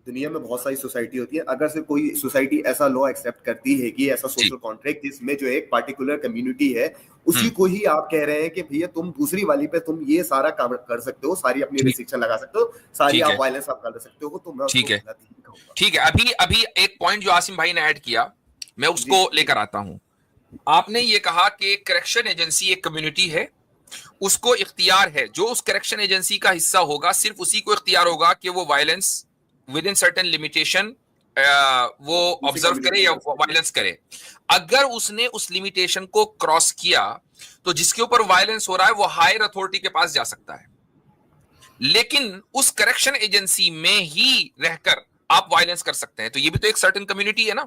दुनिया में बहुत सारी सोसाइटी होती है, अगर से कोई सोसाइटी ऐसा लॉ एक्सेप्ट करती है कि ऐसा सोशल कॉन्ट्रैक्ट जिसमें जो एक पर्टिकुलर कम्युनिटी है उसी को ही आप कह रहे हैं कि भैया तुम दूसरी वाली पे तुम ये सारा काम कर सकते हो, सारी अपनी रिस्ट्रिक्शन लगा सकते हो, सारी आप वायलेंस आप कर सकते हो, तो मैं ठीक है। अभी एक पॉइंट जो आसिम भाई ने ऐड किया मैं उसको लेकर आता हूं। आपने ये कहा कि करेक्शन एजेंसी एक कम्युनिटी है, उसको इख्तियार है, जो उस करेक्शन एजेंसी का हिस्सा होगा सिर्फ उसी को इख्तियार होगा कि वो violence with in certain limitation वो ऑब्जर्व करे या वायलेंस करे। अगर उसने उस लिमिटेशन को क्रॉस किया तो जिसके ऊपर वायलेंस हो रहा है वो हायर अथॉरिटी के पास जा सकता है, लेकिन उस करेक्शन एजेंसी में ही रहकर आप वायलेंस कर सकते हैं। तो ये भी तो एक सर्टेन कम्युनिटी है ना।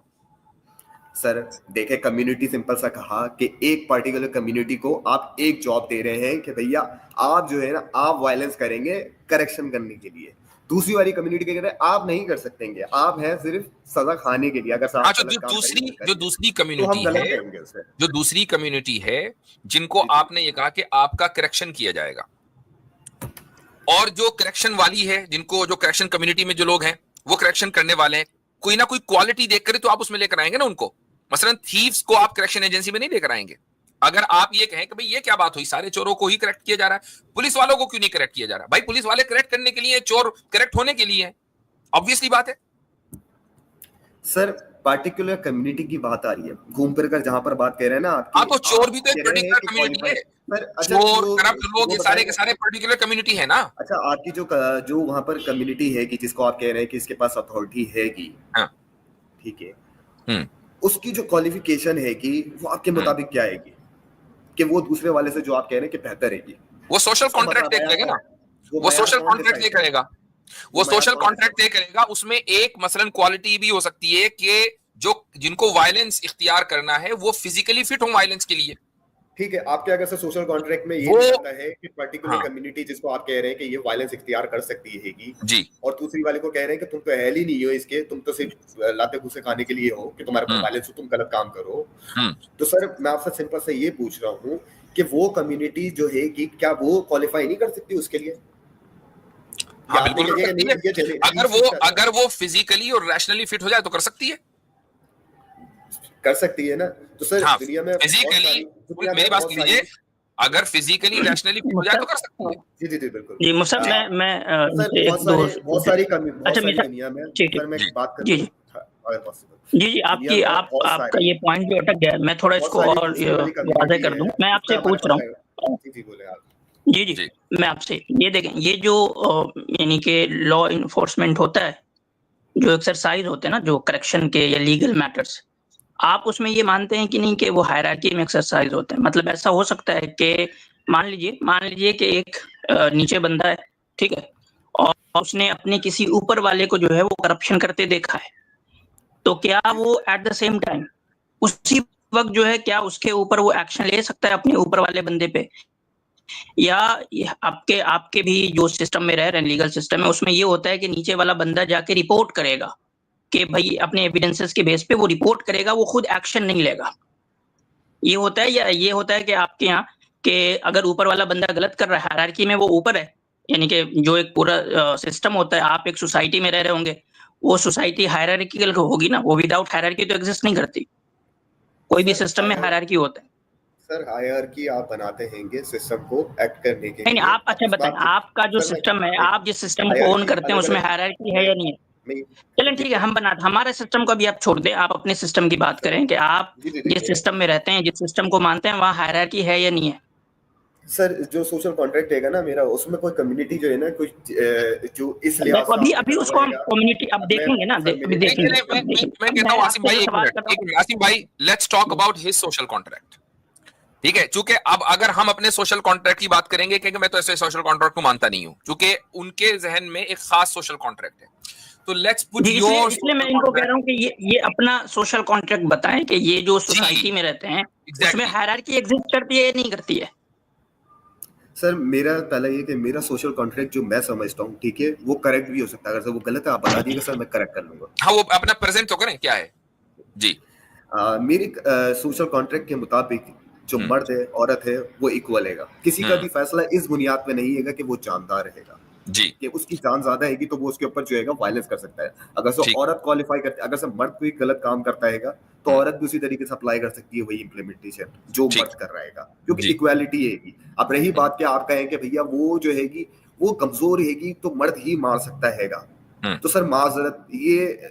सर देखे, कम्युनिटी सिंपल सा कहा कि एक पर्टिकुलर कम्युनिटी को आप एक जॉब दे रहे हैं कि भैया आप जो है ना आप वायलेंस करेंगे करेक्शन करने के लिए, दूसरी वाली कम्युनिटी के कहते हैं आप नहीं कर सकते, आप हैं सिर्फ सजा खाने के लिए। अगर जो दूसरी कम्युनिटी है जिनको आपने ये कहा कि आपका करेक्शन किया जाएगा, और जो करेक्शन वाली है जिनको, जो करेक्शन कम्युनिटी में जो लोग हैं वो करेक्शन करने वाले हैं, कोई ना कोई क्वालिटी देख कर तो आप उसमें लेकर आएंगे ना उनको। मसलन थीव्स को आप करेक्शन एजेंसी में नहीं लेकर आएंगे। अगर आप ये कहें कि भाई ये क्या बात हुई, सारे चोरों को ही करेक्ट किया जा रहा है, पुलिस वालों को क्यों नहीं करेक्ट किया जा रहा? भाई पुलिस वाले करेक्ट करने के लिए, चोर करेक्ट होने के लिए, ऑब्वियसली बात है। सर पार्टिकुलर कम्युनिटी की बात आ रही है, घूम फिर कर जहां पर बात कह रहे हैं ना आप, हाँ तो चोर भी तो एक पर्टिकुलर कम्युनिटी है, चोर करप्ट लोग ये सारे के सारे पर्टिकुलर कम्युनिटी है ना। अच्छा, आपकी जो वहां पर कम्युनिटी है कि जिसको आप कह रहे हैं कि इसके पास अथॉरिटी है कि, हाँ, ठीक है, उसकी जो क्वालिफिकेशन है कि वो आपके मुताबिक क्या है कि वो दूसरे वाले से जो आप कह रहे हैं कि बेहतर है कि, वो सोशल कॉन्ट्रैक्ट तय करेगा ना, वो सोशल कॉन्ट्रैक्ट तय करेगा, वो सोशल कॉन्ट्रैक्ट तय करेगा। उसमें एक मसलन क्वालिटी भी हो सकती है कि जो जिनको वायलेंस इख्तियार करना है वो फिजिकली फिट हो वायलेंस के लिए। ठीक है, आपके अगर से सोशल कॉन्ट्रैक्ट में ये रहता है कि पर्टिकुलर कम्युनिटी जिसको आप कह रहे हैं कि ये वायलेंस इख्तियार कर सकती है जी, और दूसरी वाले को कह रहे हैं कि तुम तो अहल ही नहीं हो इसके, तुम तो सिर्फ लाते घुसे खाने के लिए हो कि तुम्हारे पास वायलेंस हो, तुम गलत काम करो। तो सर मैं आपसे सिंपल से ये पूछ रहा हूँ कि वो कम्युनिटी जो है कि क्या वो क्वालिफाई नहीं कर सकती उसके लिए? हाँ, बिल्कुल कर सकती है। अगर वो फिजिकली और रैशनली फिट हो जाए तो कर सकती है, कर सकती है ना। तो सर हाँ, दुनिया में फिजिकली, मेरी बात कीजिए, अगर फिजिकली रैशनली फिट हो जाए तो कर सकती है। जी जी जी बिल्कुल जी मुसब, मैं बहुत सारी दुनिया में, सर मैं बात कर जी जी जी आपका ये पॉइंट भी अटक गया, मैं थोड़ा इसको और वाज़ेह कर दूं। मैं आपसे पूछ रहा हूँ, जी बोले आप। जी मैं आपसे ये देखें, ये जो यानी कि लॉ इन्फोर्समेंट होता है, जो एक्सरसाइज होते हैं ना, जो करेक्शन के या लीगल मैटर्स, आप उसमें ये मानते हैं कि नहीं कि वो हायरार्की में एक्सरसाइज होते हैं? मतलब ऐसा हो सकता है कि मान लीजिए कि एक नीचे बंदा है, ठीक है, और उसने अपने किसी ऊपर वाले को जो है वो करप्शन करते देखा है, तो क्या वो एट द सेम टाइम उसी वक्त जो है क्या उसके ऊपर वो एक्शन ले सकता है अपने ऊपर वाले बंदे पे? या आपके भी जो सिस्टम में रह रहे हैं, लीगल सिस्टम में, उसमें ये होता है कि नीचे वाला बंदा जाके रिपोर्ट करेगा कि भाई अपने एविडेंसेस के बेस पे वो रिपोर्ट करेगा, वो खुद एक्शन नहीं लेगा? ये होता है, या ये होता है कि आपके यहाँ कि अगर ऊपर वाला बंदा गलत कर रहा है, हायरार्की में वो ऊपर है, यानी कि जो एक पूरा सिस्टम होता है, आप एक सोसाइटी में रह रहे होंगे, वो सोसाइटी हायरार्किकल होगी ना, वो विदाउट हायरार्की तो एग्जिस्ट नहीं करती। कोई भी सिस्टम में हायरार्की होता है। सर हायरार्की आप बनाते हैंगे सिस्टम को एक्ट करने के नहीं, आप अच्छा बताएं, आपका जो सिस्टम है, आप जिस सिस्टम को ओन करते हैं उसमें हायरार्की है या नहीं है? चलें ठीक है, हमारे सिस्टम को भी आप छोड़ दें, आप अपने सिस्टम की बात करें कि आप जिस सिस्टम में रहते हैं, जिस सिस्टम को मानते हैं, वहाँ हायरार्की है या नहीं है? सर जो सोशल कॉन्ट्रैक्ट है ना मेरा, उसमें कोई कम्युनिटी जो है ना, कोई जो इस लिहाज से अभी उसको हम कम्युनिटी अब देखेंगे ना, अभी देखेंगे। मैं कहता हूं आसिम भाई, एक मिनट आसिम भाई, let's talk about his social contract, ठीक है? चूंकि अब अगर हम अपने सोशल कॉन्ट्रैक्ट की बात करेंगे, क्योंकि मैं तो ऐसे सोशल कॉन्ट्रैक्ट को मानता नहीं हूं, क्योंकि उनके जहन में एक खास सोशल कॉन्ट्रैक्ट है, तो लेट्स पुट योर, इसलिए मैं इनको कह रहा हूं कि ये अपना सोशल कॉन्ट्रैक्ट बताएं कि ये जो सोसाइटी में रहते हैं उसमें हायरार्की एग्जिस्ट करती है या नहीं करती है? सर मेरा पहला ये कि मेरा सोशल कॉन्ट्रैक्ट जो मैं समझता हूँ, ठीक है, वो करेक्ट भी हो सकता है। अगर वो गलत है आप बता दीजिएगा सर, मैं करेक्ट कर लूंगा। हाँ, वो अपना प्रेजेंट तो करें, क्या है जी? मेरी सोशल कॉन्ट्रैक्ट के मुताबिक जो मर्द है औरत है वो इक्वल है। किसी का भी फैसला इस बुनियाद पे नहीं है कि वो जानदार रहेगा जी, कि उसकी जान ज्यादा है तो वो उसके ऊपर जो है वायलेंस कर सकता है। अगर से औरत क्वालिफाई करती है, अगर से मर्द कोई गलत काम करता है तो औरत भी उसी तरीके से अप्लाई कर सकती है वही इम्प्लीमेंटेशन जो मर्द कर रहा है, क्योंकि इक्वालिटी है। अब रही बात कि आप कहें कि भैया वो जो है वो कमजोर है तो मर्द ही मार सकता है, तो सर माजरत ये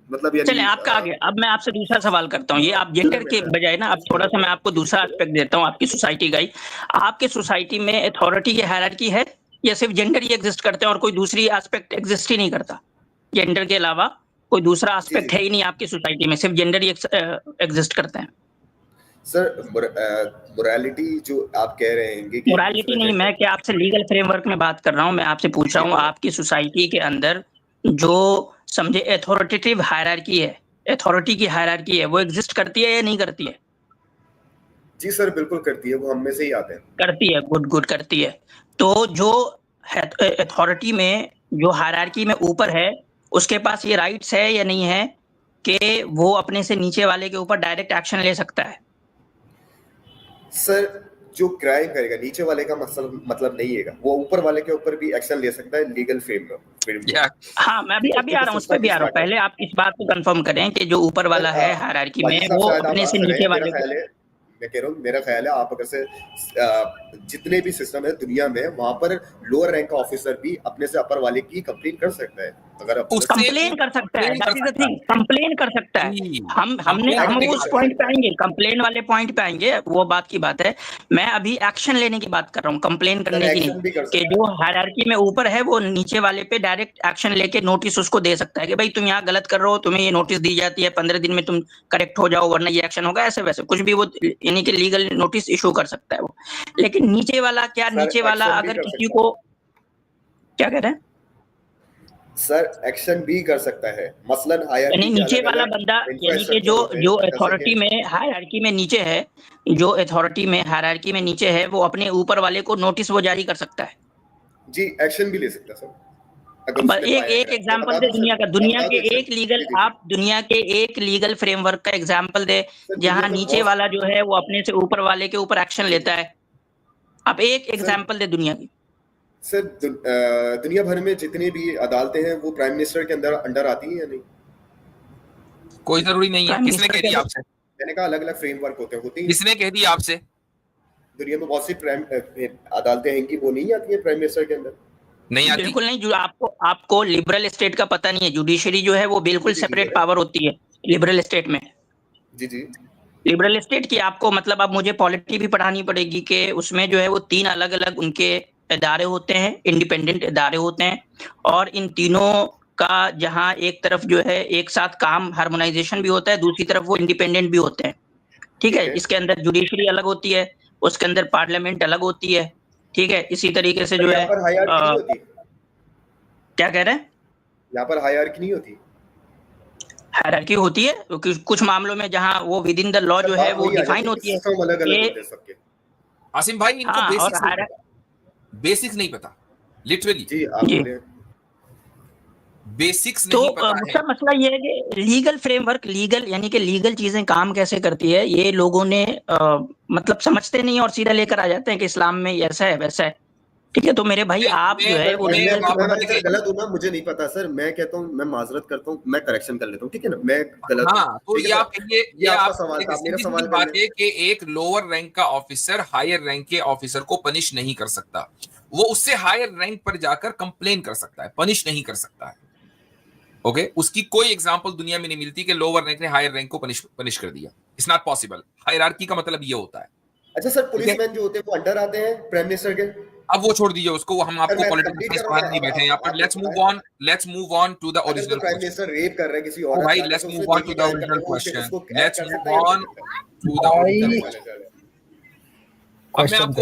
मतलब चलिए आपका आगे। अब मैं आपसे दूसरा सवाल करता हूँ, ये आप जेंडर के बजाय ना, अब थोड़ा सा मैं आपको दूसरा एस्पेक्ट देता हूँ आपकी सोसाइटी का ही। आपके सोसाइटी में अथॉरिटी की हायरार्की है या सिर्फ जेंडर ही एग्जिस्ट करते हैं और कोई दूसरी एस्पेक्ट एग्जिस्ट ही नहीं करता? जेंडर के अलावा कोई दूसरा एस्पेक्ट है ही नहीं आपकी सोसाइटी में, सिर्फ जेंडर ही एग्जिस्ट करते हैं? सर मोरालिटी जो आप कह रहे हैं, मोरालिटी नहीं, मैं क्या आपसे लीगल फ्रेमवर्क में बात कर रहा हूँ। मैं आपसे पूछ रहा हूँ आपकी सोसाइटी के अंदर जो समझे अथॉरिटेटिव हायरार्की है, अथॉरिटी की हायरार्की है, वो एग्जिस्ट करती है या नहीं करती है? जी सर बिल्कुल करती है, वो हम में से ही आते हैं। करती है, गुड करती है। तो जो अथॉरिटी में जो हायरार्की में ऊपर है, उसके पास ये राइट्स है या नहीं है कि वो अपने से नीचे वाले के ऊपर डायरेक्ट एक्शन ले सकता है? सर जो क्राइम करेगा नीचे वाले का मतलब नहीं है, वो ऊपर वाले के ऊपर भी एक्शन ले सकता है लीगल फ्रेमवर्क। हाँ, मैं अभी आ रहा हूँ, उस पर भी आ रहा हूँ। पहले आप इस बात को कंफर्म करें कि जो ऊपर वाला है हायरार्की में, वो अपने से नीचे वाले को, मैं कह रहा हूँ मेरा ख्याल है आप अगर से जितने भी सिस्टम है दुनिया में, वहां पर लोअर रैंक का ऑफिसर भी अपने से अपर वाले की कंप्लेंट कर सकता है। अगर आप कंप्लेन कर सकता है, that is the thing, complain कर सकता है। हम उस पॉइंट पे आएंगे, कंप्लेन वाले पॉइंट पे आएंगे, वो बात की बात है। मैं अभी एक्शन लेने की बात कर रहा हूँ, कंप्लेन करने की नहीं, कि जो हायरार्की में ऊपर है वो नीचे वाले पे डायरेक्ट एक्शन लेके नोटिस उसको दे सकता है कि भाई तुम यहाँ गलत कर रहे हो, तुम्हें ये नोटिस दी जाती है, 15 दिन में तुम करेक्ट हो जाओ वरना ये एक्शन होगा, ऐसे वैसे कुछ भी वो यानी कि लीगल नोटिस इशू कर सकता है वो। लेकिन नीचे वाला क्या, नीचे वाला अगर किसी को क्या कह रहे हैं सर, एक्शन भी कर सकता है, मसलन हायरार्की यानी नीचे वाला बंदा, यानी कि जो अथॉरिटी में हायरार्की में नीचे है, जो अथॉरिटी में हायरार्की में नीचे है, वो अपने ऊपर वाले को नोटिस वो जारी कर सकता है जी, एक्शन भी ले सकता है सर। बस एक एग्जांपल दे दुनिया का, दुनिया के एक लीगल, आप दुनिया के एक लीगल फ्रेमवर्क का एग्जांपल दे जहां नीचे वाला जो है वो अपने से ऊपर वाले के ऊपर एक्शन लेता है। आप एक एग्जांपल दे दुनिया की। सर, दुनिया भर में जितनी भी अदालतें हैं वो प्राइम मिनिस्टर के अंडर आती हैं या नहीं? कोई जरूरी नहीं है। किसने कह दिया आपसे? मैंने कहा अलग अलग फ्रेमवर्क होते हैं। किसने कह दिया आपसे? दुनिया में बहुत सी प्राइम अदालतें हैं कि वो नहीं आती है प्राइम मिनिस्टर के अंदर? नहीं आती, बिल्कुल नहीं। जो आपको लिबरल स्टेट का पता नहीं है, जुडिशरी जो है वो बिल्कुल सेपरेट पावर होती है लिबरल स्टेट में। जी जी, लिबरल स्टेट की आपको मतलब अब मुझे पॉलिटी भी पढ़ानी पड़ेगी कि उसमें जो है वो 3 अलग अलग उनके इदारे होते हैं, इंडिपेंडेंट इदारे होते हैं, और इन तीनों का जहां एक तरफ जो है एक साथ काम हार्मोनाइजेशन भी होता है, दूसरी तरफ वो इंडिपेंडेंट भी होते हैं। ठीक है, इसके अंदर जुडिशरी अलग होती है, उसके अंदर पार्लियामेंट अलग होती है। ठीक है, इसी तरीके से जो है क्या कह रहे हैं, यहाँ पर हायरार्की नहीं होती? हायरार्की होती है क्योंकि कुछ मामलों में जहां वो विद इन द लॉ जो है वो डिफाइन होती है। आसिम भाई, इनको बेसिक्स नहीं पता, लिटरली जी, आप बोले बेसिक्स नहीं पता है। तो मसला ये है कि लीगल फ्रेमवर्क, लीगल यानी कि लीगल चीजें काम कैसे करती है, ये लोगों ने मतलब समझते नहीं और सीधा लेकर आ जाते हैं कि इस्लाम में ऐसा है वैसा है। ठीक है, तो मेरे भाई आप जो है वो गलत हूँ ना, मुझे नहीं पता सर, मैं कहता हूँ, मैं माजरत करता हूँ, मैं करेक्शन कर लेता हूँ, ठीक है ना, मैं गलत हूँ। हाँ, तो ये आप कहिए, ये आपका सवाल था, मेरा सवाल बात है कि एक लोअर रैंक का ऑफिसर हायर रैंक के ऑफिसर को पनिश नहीं कर सकता, वो उससे हायर रैंक पर जाकर कंप्लेन कर सकता है, पनिश नहीं कर सकता है। ओके, उसकी कोई एग्जांपल दुनिया में नहीं मिलती कि लोअर रैंक ने हायर रैंक को पनिश कर दिया। It's not possible. हायरार्की का मतलब ये होता है। अच्छा सर, पुलिसमैन जो होते हैं वो अंडर आते हैं प्राइम मिनिस्टर के? अब वो छोड़ दीजिए उसको, हम आपको पॉलिटिक्स पढ़ाने नहीं बैठे हैं यहाँ पर। Let's move on to the original prime minister rap कर रहा है किसी और भाई, let's move on to the original question. Let's move on to the original question. अब मैं आपको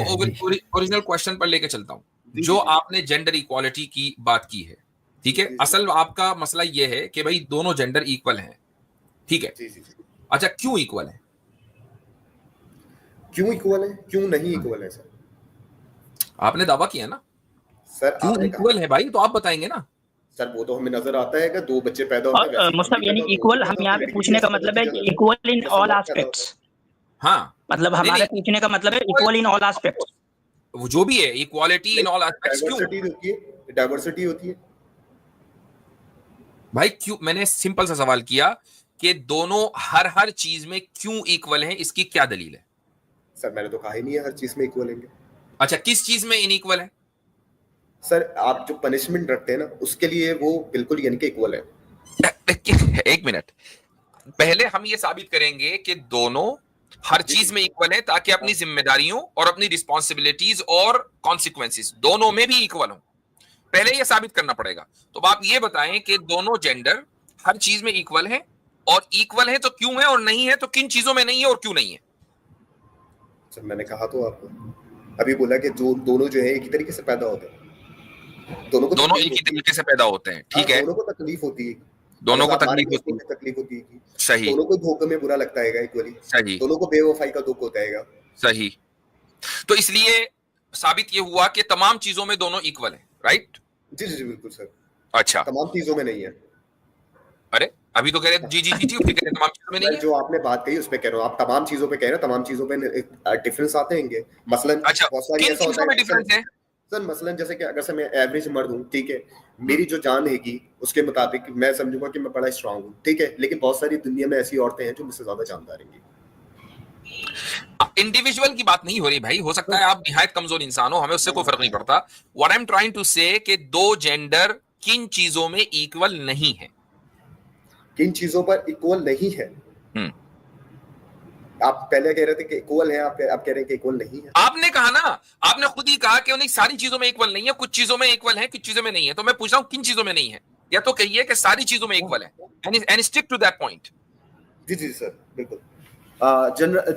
ओरिजिनल क्वेश्चन पर लेके चलता हूँ। जो आपने जेंडर इक्वालिटी की बात की है, ठीक है, असल आपका मसला ये है कि भाई दोनों जेंडर इक्वल हैं, ठीक है। अच्छा, क्यों इक्वल है? क्यों इक्वल है, क्यों नहीं इक्वल है सर? आपने दावा किया ना सर, क्यों इक्वल है भाई, तो आप बताएंगे ना सर। वो तो हमें नजर आता है कि 2 बच्चे पैदा होते हैं, मतलब यानी इक्वल, हम यहाँ पे पूछने का मतलब है कि इक्वल इन ऑल एस्पेक्ट्स। हाँ, मतलब हमारे पूछने का मतलब है इक्वल इन ऑल एस्पेक्ट्स, वो जो भी है, इक्वालिटी इन ऑल एस्पेक्ट्स। क्यों डाइवर्सिटी होती है भाई? क्यों? मैंने सिंपल सा सवाल किया कि दोनों हर चीज में क्यों इक्वल हैं, इसकी क्या दलील है? सर, मैंने तो कहा ही नहीं है हर चीज में इक्वल है। अच्छा, किस चीज में इनइक्वल है? सर, आप जो पनिशमेंट रखते हैं ना, उसके लिए वो बिल्कुल यानी कि इक्वल है। एक मिनट, पहले हम ये साबित करेंगे कि दोनों हर चीज में इक्वल है, ताकि अपनी जिम्मेदारियों और अपनी रिस्पॉन्सिबिलिटीज और कॉन्सिक्वेंसेस दोनों में भी इक्वल हो। पहले ये साबित करना पड़ेगा। तो आप ये बताएं कि दोनों जेंडर हर चीज में इक्वल है, और इक्वल है तो क्यों है, और नहीं है तो किन चीजों में नहीं है और क्यों नहीं है? सर, मैंने कहा तो आपको अभी बोला कि जो दोनों जो है एक ही तरीके से पैदा होते हैं, दोनों एक ही तरीके से पैदा होते हैं, ठीक है। दोनों को तकलीफ होती है, दोनों को तकलीफ होती है। सही। दोनों को धोखे में बुरा लगता है इक्वली। सही। दोनों को बेवफाई का दुख होता है। सही। तो इसलिए साबित ये हुआ कि तमाम चीजों में दोनों इक्वल है, राइट? जी जी जी, बिल्कुल सर। अच्छा, तमाम चीजों में नहीं है। अरे अभी तो कह रहे जी तमाम चीजों में नहीं है। जो आपने बात कही उस पे कह रहा हूँ, आप तमाम चीजों पे कह रहे हैं, तमाम चीजों पे डिफरेंस आते हैं। मसलन अच्छा, किन चीजों में डिफरेंस है सर? मसलन जैसे कि अगर से मैं एवरेज मर्द हूँ, ठीक है, मेरी जो जान हैगी उसके मुताबिक मैं समझूंगा कि मैं बड़ा स्ट्रांग हूँ, ठीक है, लेकिन बहुत सारी दुनिया में ऐसी औरतें हैं जो मुझसे ज्यादा जानदार हैं। इंडिविजुअल की बात नहीं हो रही भाई, हो सकता है आप निहायत कमजोर इंसान हो, हमें उससे कोई फर्क नहीं पड़ता। What I am trying to say कि दो जेंडर किन चीजों में इक्वल नहीं है? किन चीजों पर इक्वल नहीं है? आप पहले कह रहे थे कि इक्वल है, आप कह रहे हैं कि इक्वल नहीं है। आपने कहा ना, आपने खुद ही कहा कि उन्हीं सारी चीजों में इक्वल नहीं है, कुछ चीजों में इक्वल है, कुछ चीजों में नहीं है। तो मैं पूछ रहा हूं किन चीजों में नहीं है? या तो कहिए कि सारी चीजों में इक्वल है, and stick to that point. जी जी सर, बिल्कुल।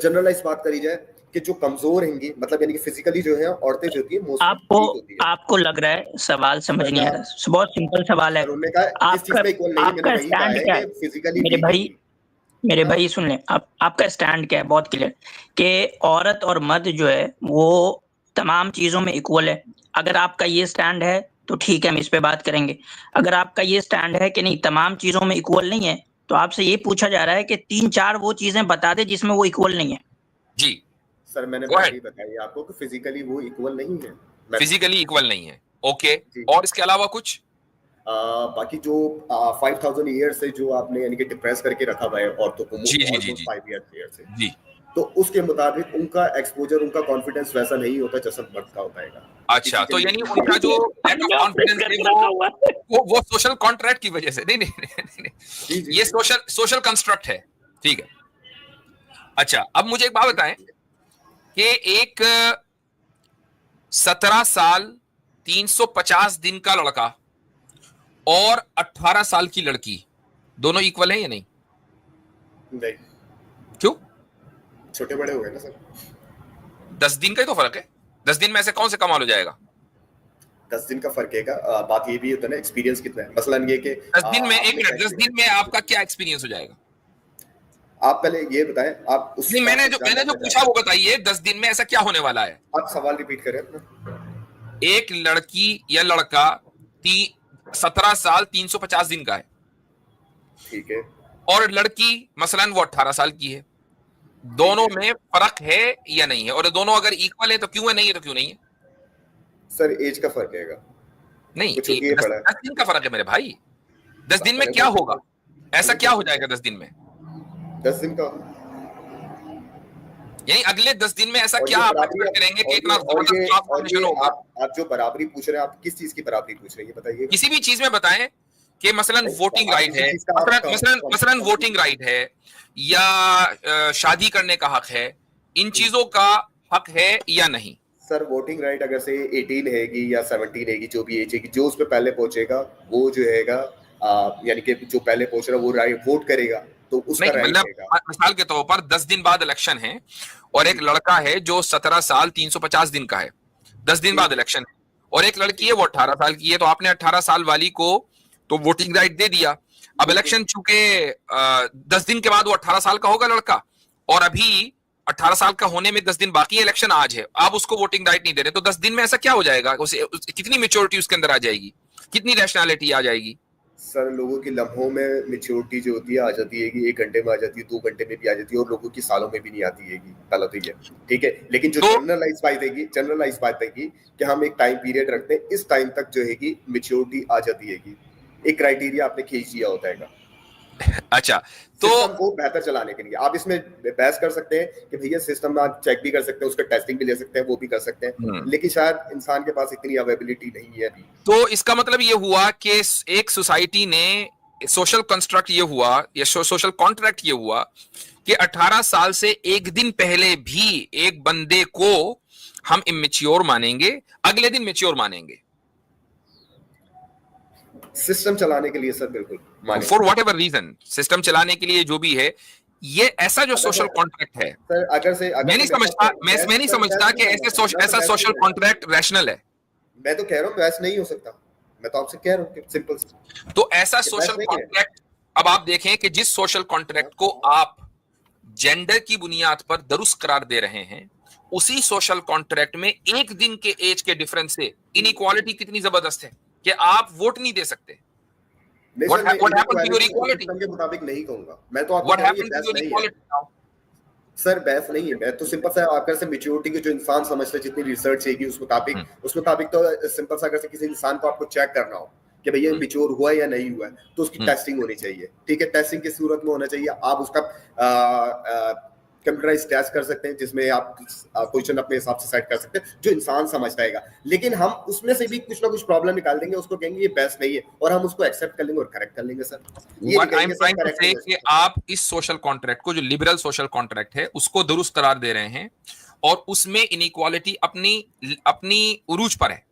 जनरलाइज बात करी जाए कि जो कमजोर होंगी, मतलब यानी कि फिजिकली जो है औरतें जो होती है मोस्टली आपको लग रहा है सवाल समझ नहीं आ रहा, बहुत सिंपल सवाल है। मेरे भाई सुन लें, आपका स्टैंड क्या है, बहुत क्लियर, कि औरत और मर्द जो है वो तमाम चीजों में इक्वल है। अगर आपका ये स्टैंड है तो ठीक है, हम इस पे बात करेंगे। अगर आपका ये स्टैंड है कि नहीं, तमाम चीजों में इक्वल नहीं है, तो आपसे ये पूछा जा रहा है कि 3-4 वो चीजें बता दे जिसमें वो इक्वल नहीं है। जी सर, मैंने पहले ही बताया आपको कि फिजिकली वो इक्वल नहीं है, फिजिकली इक्वल नहीं है। ओके, और इसके अलावा कुछ? बाकी जो 5000 ईयर से जो आपने यानी कि डिप्रेस करके रखा हुआ है औरतों को, जी, 5 ईयर से जी, तो उसके मुताबिक उनका एक्सपोजर, उनका कॉन्फिडेंस वैसा नहीं होता जैसा मर्द का होता है। अच्छा, तो यानी उनका जो लैक ऑफ कॉन्फिडेंस है वो सोशल कॉन्ट्रैक्ट की वजह से नहीं, ये सोशल कंस्ट्रक्ट है। ठीक है। अच्छा, अब मुझे एक बात बताएं कि एक 17 साल 350 दिन का लड़का और 18 साल की लड़की दोनों इक्वल हैं या नहीं? नहीं। क्यों? छोटे बड़े हो गए ना सर। 10 दिन का ही तो फर्क है। 10 दिन में ऐसे कौन से कमाल हो जाएगा? 10 दिन का फर्क है। बात ये भी होता है ना, एक्सपीरियंस कितना है। मसलन ये कि 10 दिन में, एक मिनट, 10 दिन में आपका क्या एक्सपीरियंस हो जाएगा? आप पहले ये बताएं। आप उस नहीं, मैंने जो पूछा वो बताइए, 10 दिन में ऐसा क्या होने वाला है? आप सवाल रिपीट करें अपना। एक लड़की या लड़का 17 साल 350 दिन का है, ठीक है, और लड़की मसलन वो 18 साल की है। दोनों में फर्क है या नहीं है? और दोनों अगर इक्वल है तो क्यों है, नहीं है तो क्यों नहीं है? सर, एज का फर्क है। नहीं, 10 दिन का फर्क है मेरे भाई। 10 दिन में क्या होगा? ऐसा क्या हो जाएगा 10 दिन में? 10 दिन का यही अगले 10 दिन में ऐसा क्या आप एक्सपेक्ट करेंगे कि इतना जबरदस्त ट्रांसफॉर्मेशन होगा? आप जो बराबरी पूछ रहे हैं, आप किस चीज की बराबरी पूछ रहे हैं, ये बताइए। किसी भी चीज में बताएं कि मसलन वोटिंग राइट है, मसलन वोटिंग राइट है, या शादी करने का हक है, इन चीजों का हक है या नहीं? सर, वोटिंग राइट अगर से 18 हैगी या 17 हैगी, जो भी एज हैगी, जो उस पे पहले पहुंचेगा वो जो हैगा, यानी कि जो पहले पहुंच रहा है वो राइट वोट करेगा, तो उसका राइट रहेगा। मिसाल के तौर पर 10 दिन बाद इलेक्शन है और एक लड़का है जो 17 साल 350 दिन का है, 10 दिन बाद इलेक्शन है, और एक लड़की है वो 18 साल की है, तो आपने 18 साल वाली को तो वोटिंग राइट दे दिया। अब इलेक्शन चूंकि 10 दिन के बाद वो 18 साल का होगा लड़का, और अभी 18 साल का होने में 10 दिन बाकी है, इलेक्शन आज है, आप उसको वोटिंग राइट नहीं दे रहे, तो 10 दिन में ऐसा क्या हो जाएगा? कितनी मेच्योरिटी उसके अंदर आ जाएगी, कितनी रैशनैलिटी आ जाएगी? सर, लोगों की लम्हों में मेच्योरिटी जो होती है आ जाती है, 1 घंटे में आ जाती है, 2 घंटे में भी आ जाती है, और लोगों की सालों में भी नहीं आती है। पहला तो ये ठीक है, लेकिन जो जनरलाइज बात है कि हम एक टाइम पीरियड रखते हैं, इस टाइम तक जो है मेच्योरिटी आ जाती है, एक क्राइटेरिया आपने खींच दिया होता है। अच्छा, तो सिस्टम को बेहतर चलाने के लिए आप इसमें बहस कर सकते हैं कि भैया सिस्टम में आप चेक भी कर सकते हैं, उसका टेस्टिंग भी ले सकते हैं, वो भी कर सकते हैं, लेकिन शायद इंसान के पास इतनी अवेलेबिलिटी नहीं है अभी। तो इसका मतलब ये हुआ कि एक सोसाइटी ने सोशल कंस्ट्रक्ट ये हुआ, या सोशल कॉन्ट्रैक्ट ये हुआ कि 18 साल से एक दिन पहले भी एक बंदे को हम इमेच्योर मानेंगे, अगले दिन मेच्योर मानेंगे। सिस्टम चलाने के लिए सर, बिल्कुल, for whatever reason, system चलाने के लिए जो भी है, ये ऐसा जो सोशल कॉन्ट्रैक्ट है सर, मैं नहीं समझता कि ऐसा सोशल कॉन्ट्रैक्ट रैशनल है। मैं तो कह रहा हूँ बहस नहीं हो सकता, मैं तो आपसे कह रहा हूँ सिंपल। तो ऐसा सोशल कॉन्ट्रैक्ट, अब आप देखें कि जिस सोशल कॉन्ट्रैक्ट को आप जेंडर की बुनियाद पर दुरुस्त करार दे रहे हैं, उसी सोशल कॉन्ट्रैक्ट में एक दिन के एज के डिफरेंस से इनइक्वालिटी कितनी जबरदस्त है कि आप वोट नहीं दे सकते। What happened to your equality? के मुताबिक नहीं कहूंगा मैं, तो आपको सर बहस नहीं है, मैं तो सिंपल सा आपका से मेच्योरिटी की जो इंसान समझता है, जितनी रिसर्च है उस मुताबिक तो सिंपल सा अगर से किसी इंसान को आपको चेक करना हो कि भैया मेच्योर हुआ या नहीं हुआ, तो उसकी टेस्टिंग होनी चाहिए। ठीक है, टेस्टिंग की सूरत में होना चाहिए, आप उसका कंप्यूटराइज टेस्ट कर सकते हैं जिसमें आप क्वेश्चन अपने हिसाब से सेट कर सकते हैं जो इंसान समझ पाएगा, लेकिन हम उसमें से भी कुछ ना कुछ प्रॉब्लम निकाल देंगे, उसको कहेंगे ये बेस्ट नहीं है और हम उसको एक्सेप्ट कर लेंगे और करेक्ट कर लेंगे। Sir what I am trying to say कि आप इस सोशल कॉन्ट्रैक्ट को, जो लिबरल सोशल कॉन्ट्रैक्ट है, उसको दुरुस्त करार दे रहे हैं और उसमें इनइक्वालिटी अपनी उरूज पर है,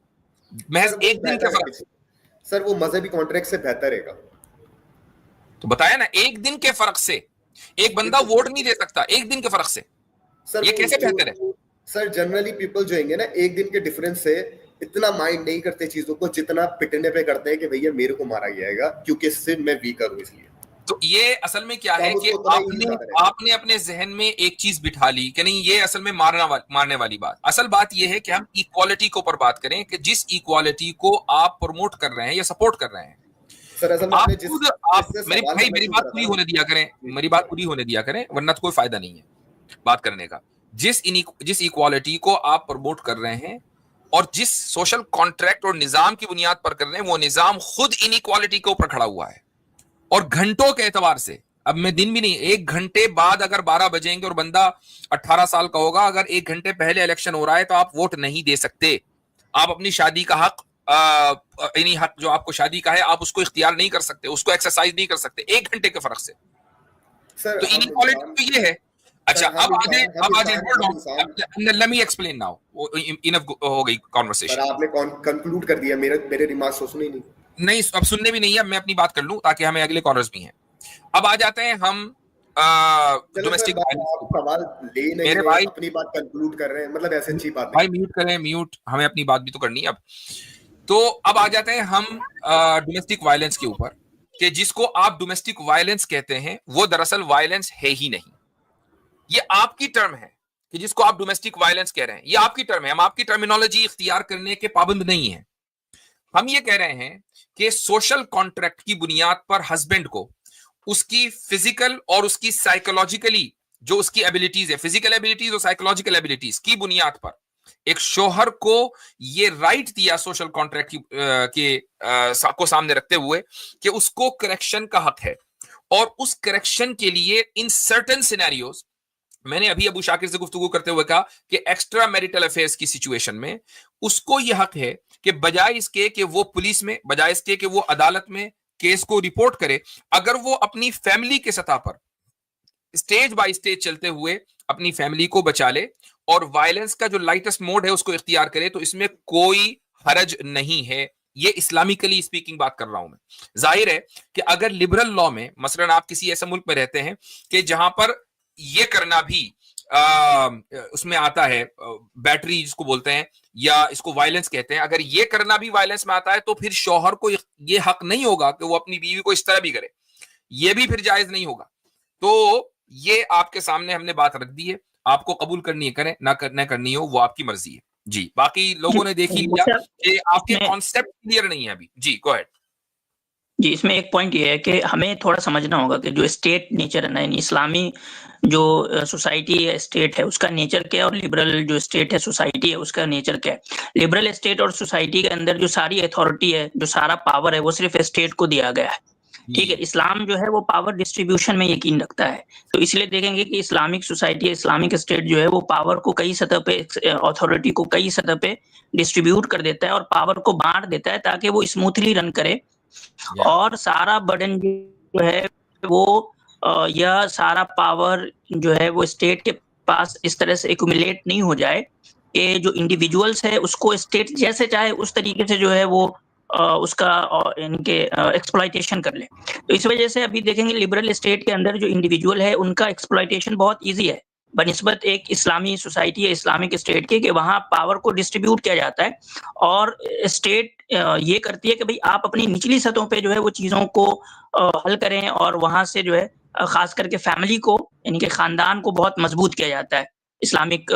महज एक दिन के फर्क। सर वो मजहबी कॉन्ट्रैक्ट से बेहतर रहेगा। तो बताया ना, एक दिन के फर्क से एक बंदा वोट नहीं दे सकता, एक दिन के फर्क से। सर ये कैसे बेहतर है? सर जनरली पीपल जो है ना, एक दिन के डिफरेंस से इतना माइंड नहीं करते चीजों को जितना पिटने पे करते हैं कि भैया मेरे को मारा जाएगा क्योंकि सिर्फ मैं वीकर हूं इसलिए। तो ये असल में क्या है कि आपने अपने जहन में एक चीज बिठा ली कि नहीं ये असल में मारने वाली बात। असल बात ये है कि हम इक्वालिटी के ऊपर बात करें कि जिस इक्वालिटी को आप प्रमोट कर रहे हैं या सपोर्ट कर रहे हैं। सर असल में मेरी बात पूरी होने दिया करें, मेरी बात पूरी होने दिया करें, वरना तो कोई फायदा नहीं है बात करने का। जिस इक्वालिटी को आप प्रमोट कर रहे हैं और जिस सोशल कॉन्ट्रैक्ट और निजाम की बुनियाद पर कर रहे हैं, वो निजाम खुद इनइक्वालिटी के ऊपर खड़ा हुआ है। और घंटों के एतबार से, अब मैं दिन भी नहीं, 1 घंटे बाद अगर 12 बजेंगे और बंदा 18 साल का होगा, अगर 1 घंटे पहले इलेक्शन हो रहा है तो आप वोट नहीं दे सकते। आप अपनी शादी का हक हक जो आपको शादी का है, आप उसको इख्तियार नहीं कर सकते, उसको एक्सरसाइज नहीं कर सकते 1 घंटे के फर्क से। तो इनइक्वालिटी तो ये है। अच्छा, अब आगे let me explain now. Enough हो गई कन्वर्सेशन। सर आपने कंक्लूड कर दिया, मेरे रिमार्क्स सुने नहीं, अब सुनने भी नहीं है, मैं अपनी बात कर लूं ताकि हमें अगले कॉर्नर्स भी हैं। अब आ जाते हैं हम डोमेस्टिक सवाल ले नहीं, मेरे भाई अपनी बात कंक्लूड कर रहे हैं, मतलब ऐसे अच्छी बात भाई म्यूट करें, म्यूट, हमें अपनी बात भी तो करनी है अब। तो अब आ जाते हैं हम डोमेस्टिक वायलेंस के ऊपर, कि जिसको आप डोमेस्टिक वायलेंस कहते हैं वो दरअसल वायलेंस है ही नहीं। ये आपकी टर्म है कि जिसको आप डोमेस्टिक वायलेंस कह रहे हैं, ये आपकी टर्म है। हम आपकी टर्मिनोलॉजी इख्तियार करने के पाबंद नहीं है। हम ये कह रहे हैं कि सोशल कॉन्ट्रैक्ट की बुनियाद पर हस्बैंड को उसकी फिजिकल और उसकी साइकोलॉजिकली जो उसकी एबिलिटीज है, फिजिकल एबिलिटीज और साइकोलॉजिकल एबिलिटीज की बुनियाद पर एक शोहर को ये राइट दिया सोशल कॉन्ट्रैक्ट को सामने रखते हुए कि उसको करेक्शन का हक है। और उस करेक्शन के लिए इन सर्टेन सिनेरियोज, मैंने अभी अबू शाकिर से गुफ्तगू करते हुए कहा कि एक्स्ट्रा मैरिटल अफेयर्स की सिचुएशन में उसको यह हक है कि बजाय इसके कि वो पुलिस में, बजाय इसके कि वो अदालत में केस को रिपोर्ट करे, अगर वो अपनी फैमिली के सतह पर स्टेज बाय स्टेज चलते हुए अपनी फैमिली को बचा ले और वायलेंस का जो लाइटेस्ट मोड है उसको इख्तियार करे, तो इसमें कोई हरज नहीं है। ये इस्लामिकली स्पीकिंग बात कर रहा हूं मैं। जाहिर है कि अगर लिबरल लॉ में, मसलन आप किसी ऐसे मुल्क में रहते हैं कि जहां पर ये करना भी उसमें आता है, बैटरी जिसको बोलते हैं या इसको वायलेंस कहते हैं, अगर ये करना भी वायलेंस में आता है तो फिर शौहर को ये हक नहीं होगा कि वो अपनी बीवी को इस तरह भी करे, ये भी फिर जायज नहीं होगा। तो ये आपके सामने हमने बात रख दी है, आपको कबूल करनी है करें, ना करनी हो वो आपकी मर्जी है। जी, बाकी लोगों ने देख ही लिया कि आपके कॉन्सेप्ट क्लियर नहीं है अभी। जी गो अहेड। जी, इसमें एक पॉइंट ये है कि हमें थोड़ा समझना होगा कि जो स्टेट नेचर है ना, इस्लामी जो सोसाइटी है, स्टेट है, उसका नेचर क्या है और लिबरल जो स्टेट है, सोसाइटी है, उसका नेचर क्या है। लिबरल स्टेट और सोसाइटी के अंदर जो सारी अथॉरिटी है, जो सारा पावर है, वो सिर्फ स्टेट को दिया गया है। ठीक है, इस्लाम जो है वो पावर डिस्ट्रीब्यूशन में यकीन रखता है। तो इसलिए देखेंगे कि इस्लामिक सोसाइटी, इस्लामिक स्टेट जो है वो पावर को कई सतह पे, अथॉरिटी को कई सतह पे डिस्ट्रीब्यूट कर देता है और पावर को बांट देता है ताकि वो स्मूथली रन करे और सारा बर्डन जो है वो यह सारा पावर जो है वो स्टेट के पास इस तरह से एक्यूमुलेट नहीं हो जाए कि जो इंडिविजुअल्स है उसको स्टेट जैसे चाहे उस तरीके से जो है वो उसका इनके एक्सप्लॉइटेशन कर ले। तो इस वजह से अभी देखेंगे लिबरल स्टेट के अंदर जो इंडिविजुअल है उनका एक्सप्लॉइटेशन बहुत ईजी है बनिस्बत एक इस्लामी सोसाइटी है, इस्लामिक स्टेट के, कि वहाँ पावर को डिस्ट्रीब्यूट किया जाता है और स्टेट ये करती है कि भाई आप अपनी निचली सतहों पे जो है वो चीज़ों को हल करें और वहाँ से जो है खास करके फैमिली को, यानी कि खानदान को बहुत मजबूत किया जाता है इस्लामिक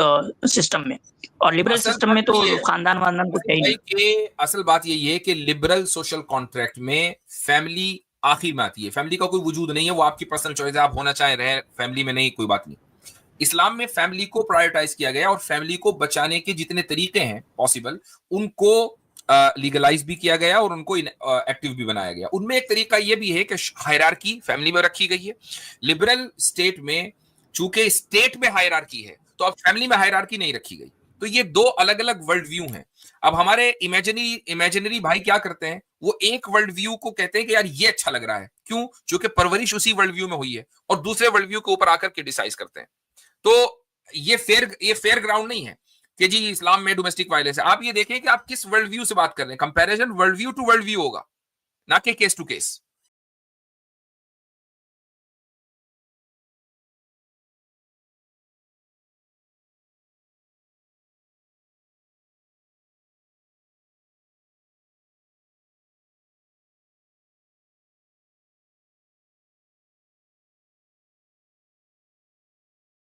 सिस्टम में। और लिबरल सिस्टम में तो खानदान वानदान को चाहिए। असल बात यही है कि लिबरल सोशल कॉन्ट्रैक्ट में फैमिली आखिर में आती है। फैमिली का कोई वजूद नहीं है, वो आपकी पर्सनल चॉइस है, आप होना चाहे रहे फैमिली में, नहीं कोई बात नहीं। इस्लाम में फैमिली को प्रायोरिटाइज किया गया और फैमिली को बचाने के जितने तरीके हैं पॉसिबल उनको लीगलाइज भी किया गया और उनको एक्टिव भी बनाया गया। उनमें एक तरीका यह भी है कि हायरार्की फैमिली में रखी गई है। लिबरल स्टेट में चूंकि स्टेट में हायरार्की है तो अब फैमिली में हायरार्की नहीं रखी गई। तो ये दो अलग अलग वर्ल्ड व्यू हैं। अब हमारे इमेजिनरी भाई क्या करते हैं, वो एक वर्ल्ड व्यू को कहते हैं कि यार ये अच्छा लग रहा है, क्यों? क्योंकि परवरिश उसी वर्ल्ड व्यू में हुई है, और दूसरे वर्ल्ड व्यू के ऊपर आकर क्रिटिसाइज करते हैं। तो ये फेयर ग्राउंड नहीं है कि जी इस्लाम में डोमेस्टिक वायलेंस है। आप ये देखें कि आप किस वर्ल्ड व्यू से बात कर रहे हैं। Comparison world view to world view होगा, ना कि केस टू केस।